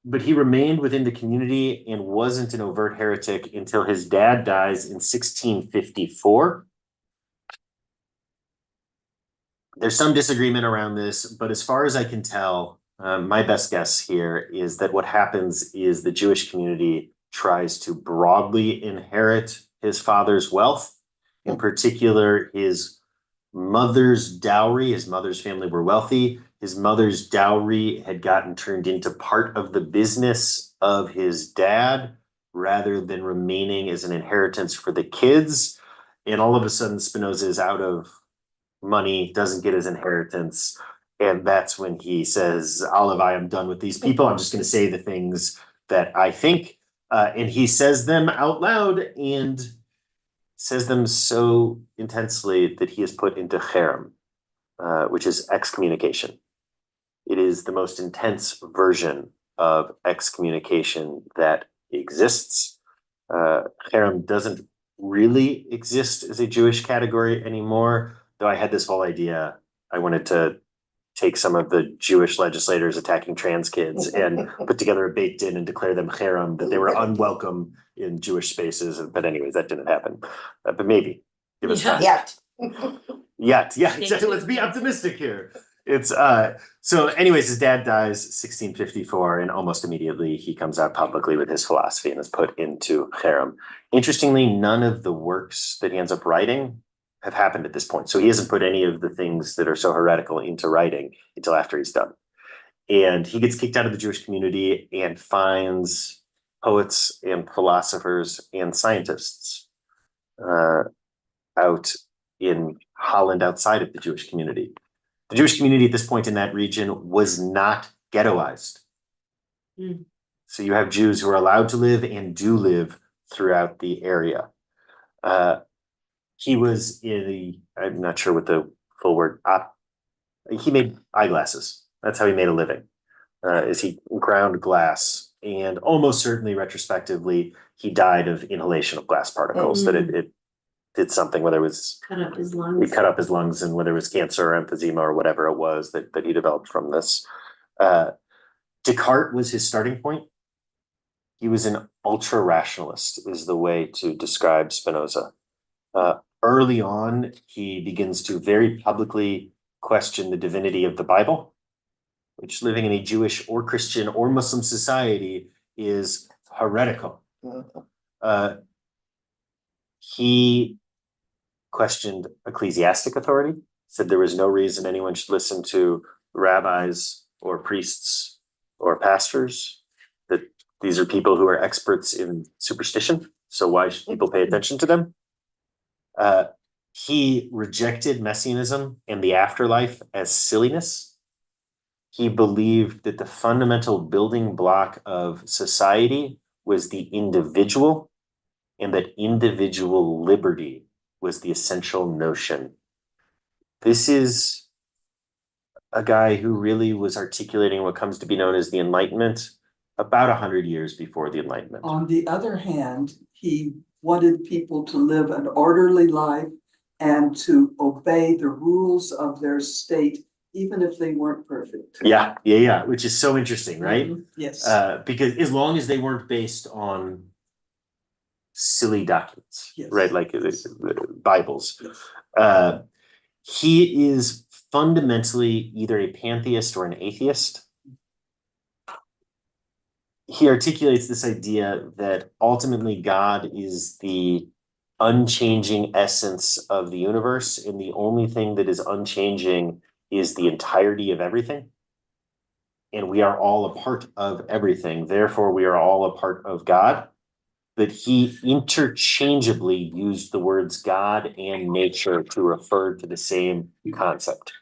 Speaker 1: But he remained within the community and wasn't an overt heretic until his dad dies in 1654. There's some disagreement around this, but as far as I can tell, my best guess here is that what happens is the Jewish community tries to broadly inherit his father's wealth, in particular his mother's dowry. His mother's family were wealthy. His mother's dowry had gotten turned into part of the business of his dad rather than remaining as an inheritance for the kids. And all of a sudden, Spinoza is out of money, doesn't get his inheritance. And that's when he says, Olive, I am done with these people. I'm just going to say the things that I think. And he says them out loud and says them so intensely that he is put into cherem, which is excommunication. It is the most intense version of excommunication that exists. Cherem doesn't really exist as a Jewish category anymore, though I had this whole idea. I wanted to take some of the Jewish legislators attacking trans kids and put together a baked in and declare them cherem, that they were unwelcome in Jewish spaces. But anyways, that didn't happen. But maybe. Give us time.
Speaker 8: Yet.
Speaker 1: Yeah, exactly. Let's be optimistic here. It's so anyways, his dad dies 1654, and almost immediately he comes out publicly with his philosophy and is put into cherem. Interestingly, none of the works that he ends up writing have happened at this point. So he hasn't put any of the things that are so heretical into writing until after he's done. And he gets kicked out of the Jewish community and finds poets and philosophers and scientists out in Holland outside of the Jewish community. The Jewish community at this point in that region was not ghettoized. So you have Jews who are allowed to live and do live throughout the area. He was I'm not sure what the full word, he made eyeglasses. That's how he made a living, is he ground glass. And almost certainly retrospectively, he died of inhalation of glass particles, that it did something, whether it was
Speaker 2: Cut up his lungs.
Speaker 1: He cut up his lungs, and whether it was cancer or emphysema or whatever it was that he developed from this. Descartes was his starting point. He was an ultra rationalist, is the way to describe Spinoza. Early on, he begins to very publicly question the divinity of the Bible, which living in a Jewish or Christian or Muslim society is heretical. He questioned ecclesiastic authority, said there was no reason anyone should listen to rabbis or priests or pastors, that these are people who are experts in superstition, so why should people pay attention to them? He rejected messianism and the afterlife as silliness. He believed that the fundamental building block of society was the individual, and that individual liberty was the essential notion. This is a guy who really was articulating what comes to be known as the Enlightenment about 100 years before the Enlightenment.
Speaker 3: On the other hand, he wanted people to live an orderly life and to obey the rules of their state, even if they weren't perfect.
Speaker 1: Yeah, which is so interesting, right?
Speaker 3: Yes.
Speaker 1: Because as long as they weren't based on silly documents,
Speaker 3: Yes.
Speaker 1: right? Like the Bibles.
Speaker 3: Yes.
Speaker 1: He is fundamentally either a pantheist or an atheist. He articulates this idea that ultimately God is the unchanging essence of the universe, and the only thing that is unchanging is the entirety of everything. And we are all a part of everything. Therefore, we are all a part of God. But he interchangeably used the words God and nature to refer to the same concept.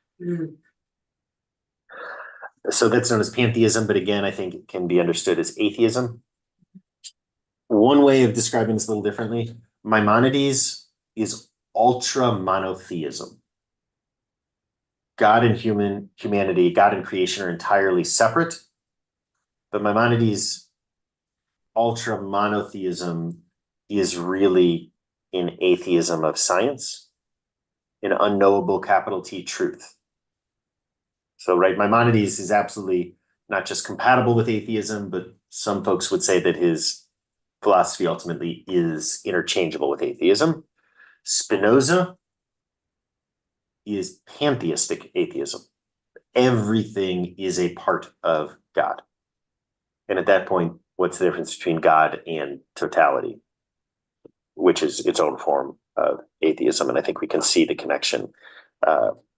Speaker 1: So that's known as pantheism, but again, I think it can be understood as atheism. One way of describing this a little differently, Maimonides is ultra monotheism. God and humanity, God and creation are entirely separate. But Maimonides' ultra monotheism is really an atheism of science, an unknowable capital T truth. So, right, Maimonides is absolutely not just compatible with atheism, but some folks would say that his philosophy ultimately is interchangeable with atheism. Spinoza is pantheistic atheism. Everything is a part of God. And at that point, what's the difference between God and totality, which is its own form of atheism? And I think we can see the connection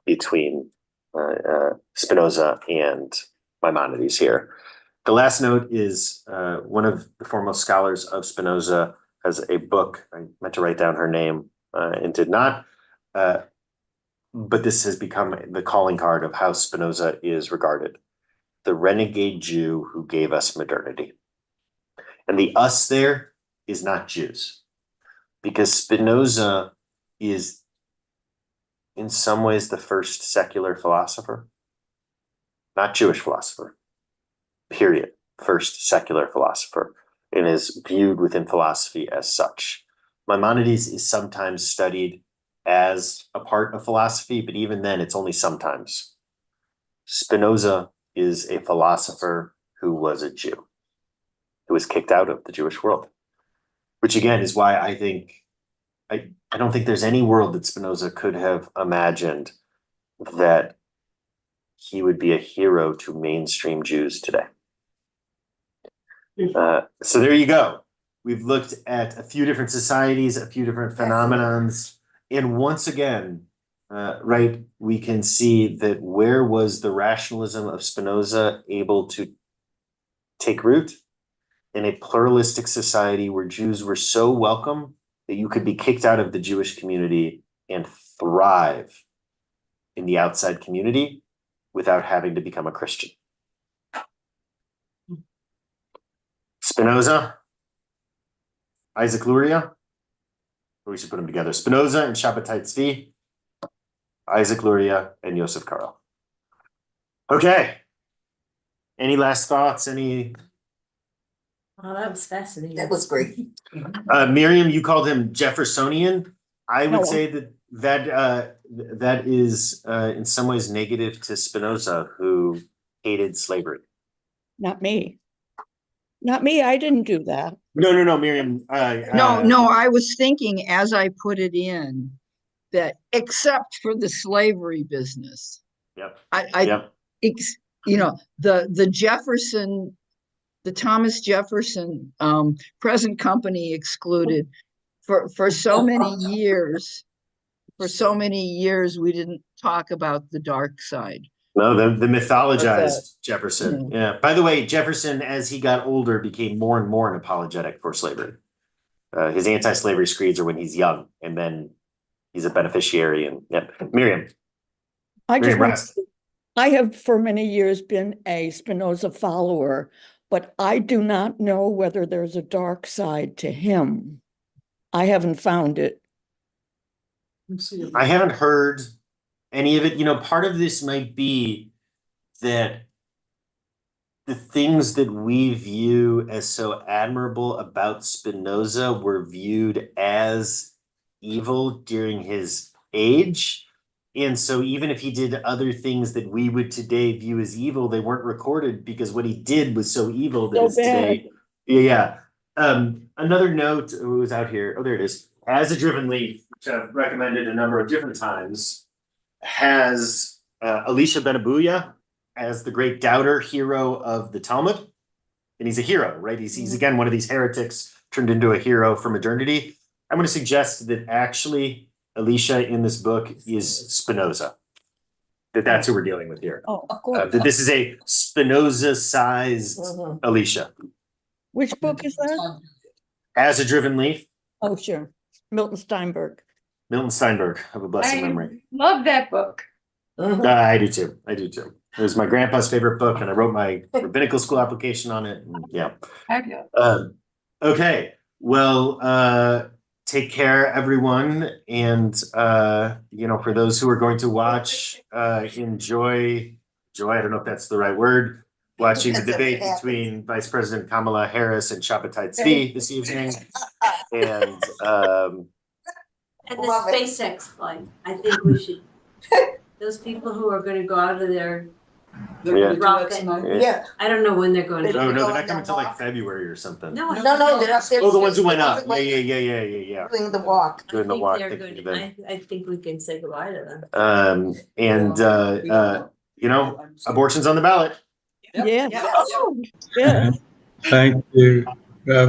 Speaker 1: between Spinoza and Maimonides here. The last note is one of the foremost scholars of Spinoza has a book. I meant to write down her name and did not. But this has become the calling card of how Spinoza is regarded. The renegade Jew who gave us modernity. And the us there is not Jews. Because Spinoza is in some ways the first secular philosopher. Not Jewish philosopher. Period. First secular philosopher. And is viewed within philosophy as such. Maimonides is sometimes studied as a part of philosophy, but even then it's only sometimes. Spinoza is a philosopher who was a Jew, who was kicked out of the Jewish world, which again is why I think, I don't think there's any world that Spinoza could have imagined that he would be a hero to mainstream Jews today. So there you go. We've looked at a few different societies, a few different phenomenons. And once again, right, we can see that where was the rationalism of Spinoza able to take root? In a pluralistic society where Jews were so welcome that you could be kicked out of the Jewish community and thrive in the outside community without having to become a Christian. Spinoza, Isaac Luria. We should put them together. Spinoza and Shabbatai Tzvi, Isaac Luria and Yosef Caro. Okay. Any last thoughts? Any?
Speaker 2: Oh, that was fascinating.
Speaker 8: That was great.
Speaker 1: Miriam, you called him Jeffersonian. I would
Speaker 9: No.
Speaker 1: say that is in some ways negative to Spinoza, who hated slavery.
Speaker 7: Not me. Not me, I didn't do that.
Speaker 1: No, Miriam.
Speaker 3: No, I was thinking as I put it in that except for the slavery business,
Speaker 1: Yep.
Speaker 3: The Jefferson, the Thomas Jefferson present company excluded for so many years. For so many years, we didn't talk about the dark side.
Speaker 1: No, the mythologized Jefferson. Yeah. By the way, Jefferson, as he got older, became more and more an apologetic for slavery. His anti-slavery screeds are when he's young, and then he's a beneficiary. And yeah, Miriam.
Speaker 7: I have for many years been a Spinoza follower, but I do not know whether there's a dark side to him. I haven't found it.
Speaker 1: I haven't heard any of it. Part of this might be that the things that we view as so admirable about Spinoza were viewed as evil during his age. And so even if he did other things that we would today view as evil, they weren't recorded because what he did was so evil that it's today. Yeah. Another note was out here. Oh, there it is. As a Driven Leaf, which I've recommended a number of different times, has Elisha ben Abuya as the great doubter hero of the Talmud. And he's a hero, right? He's again, one of these heretics turned into a hero for modernity. I'm going to suggest that actually Elisha in this book is Spinoza. That's who we're dealing with here.
Speaker 7: Oh, of course.
Speaker 1: That this is a Spinoza-sized Elisha.
Speaker 7: Which book is that?
Speaker 1: As a Driven Leaf.
Speaker 7: Oh, sure. Milton Steinberg.
Speaker 1: Milton Steinberg, have a blessed memory.
Speaker 5: Love that book.
Speaker 1: I do too. It was my grandpa's favorite book, and I wrote my rabbinical school application on it. And yeah. Okay. Well, take care, everyone. And for those who are going to watch, enjoy. I don't know if that's the right word. watching the
Speaker 8: That's what
Speaker 1: debate
Speaker 8: happens.
Speaker 1: between Vice President Kamala Harris and Shabbatai Tzvi this evening. And
Speaker 2: And
Speaker 8: Love
Speaker 2: the
Speaker 8: it.
Speaker 2: SpaceX flight, I think we should, those people who are gonna go out of their rocket,
Speaker 8: Yeah.
Speaker 2: I don't know when they're going
Speaker 8: They
Speaker 2: to.
Speaker 1: oh no,
Speaker 8: go
Speaker 1: they're
Speaker 8: on
Speaker 1: not coming
Speaker 8: that
Speaker 1: till like
Speaker 8: walk?
Speaker 1: February or something.
Speaker 2: No, I
Speaker 8: No, they're up there.
Speaker 1: Oh, the ones who went up. Yeah,
Speaker 8: Like,
Speaker 1: yeah.
Speaker 8: Doing the walk.
Speaker 2: I
Speaker 1: Doing the
Speaker 2: think
Speaker 1: walk.
Speaker 2: they're
Speaker 1: thinking
Speaker 2: good.
Speaker 1: of them.
Speaker 2: I think we can say goodbye to them.
Speaker 1: And you know, abortion's on the ballot.
Speaker 7: Yes,
Speaker 8: Yes.
Speaker 7: yes.
Speaker 12: Thank you. Bye-bye.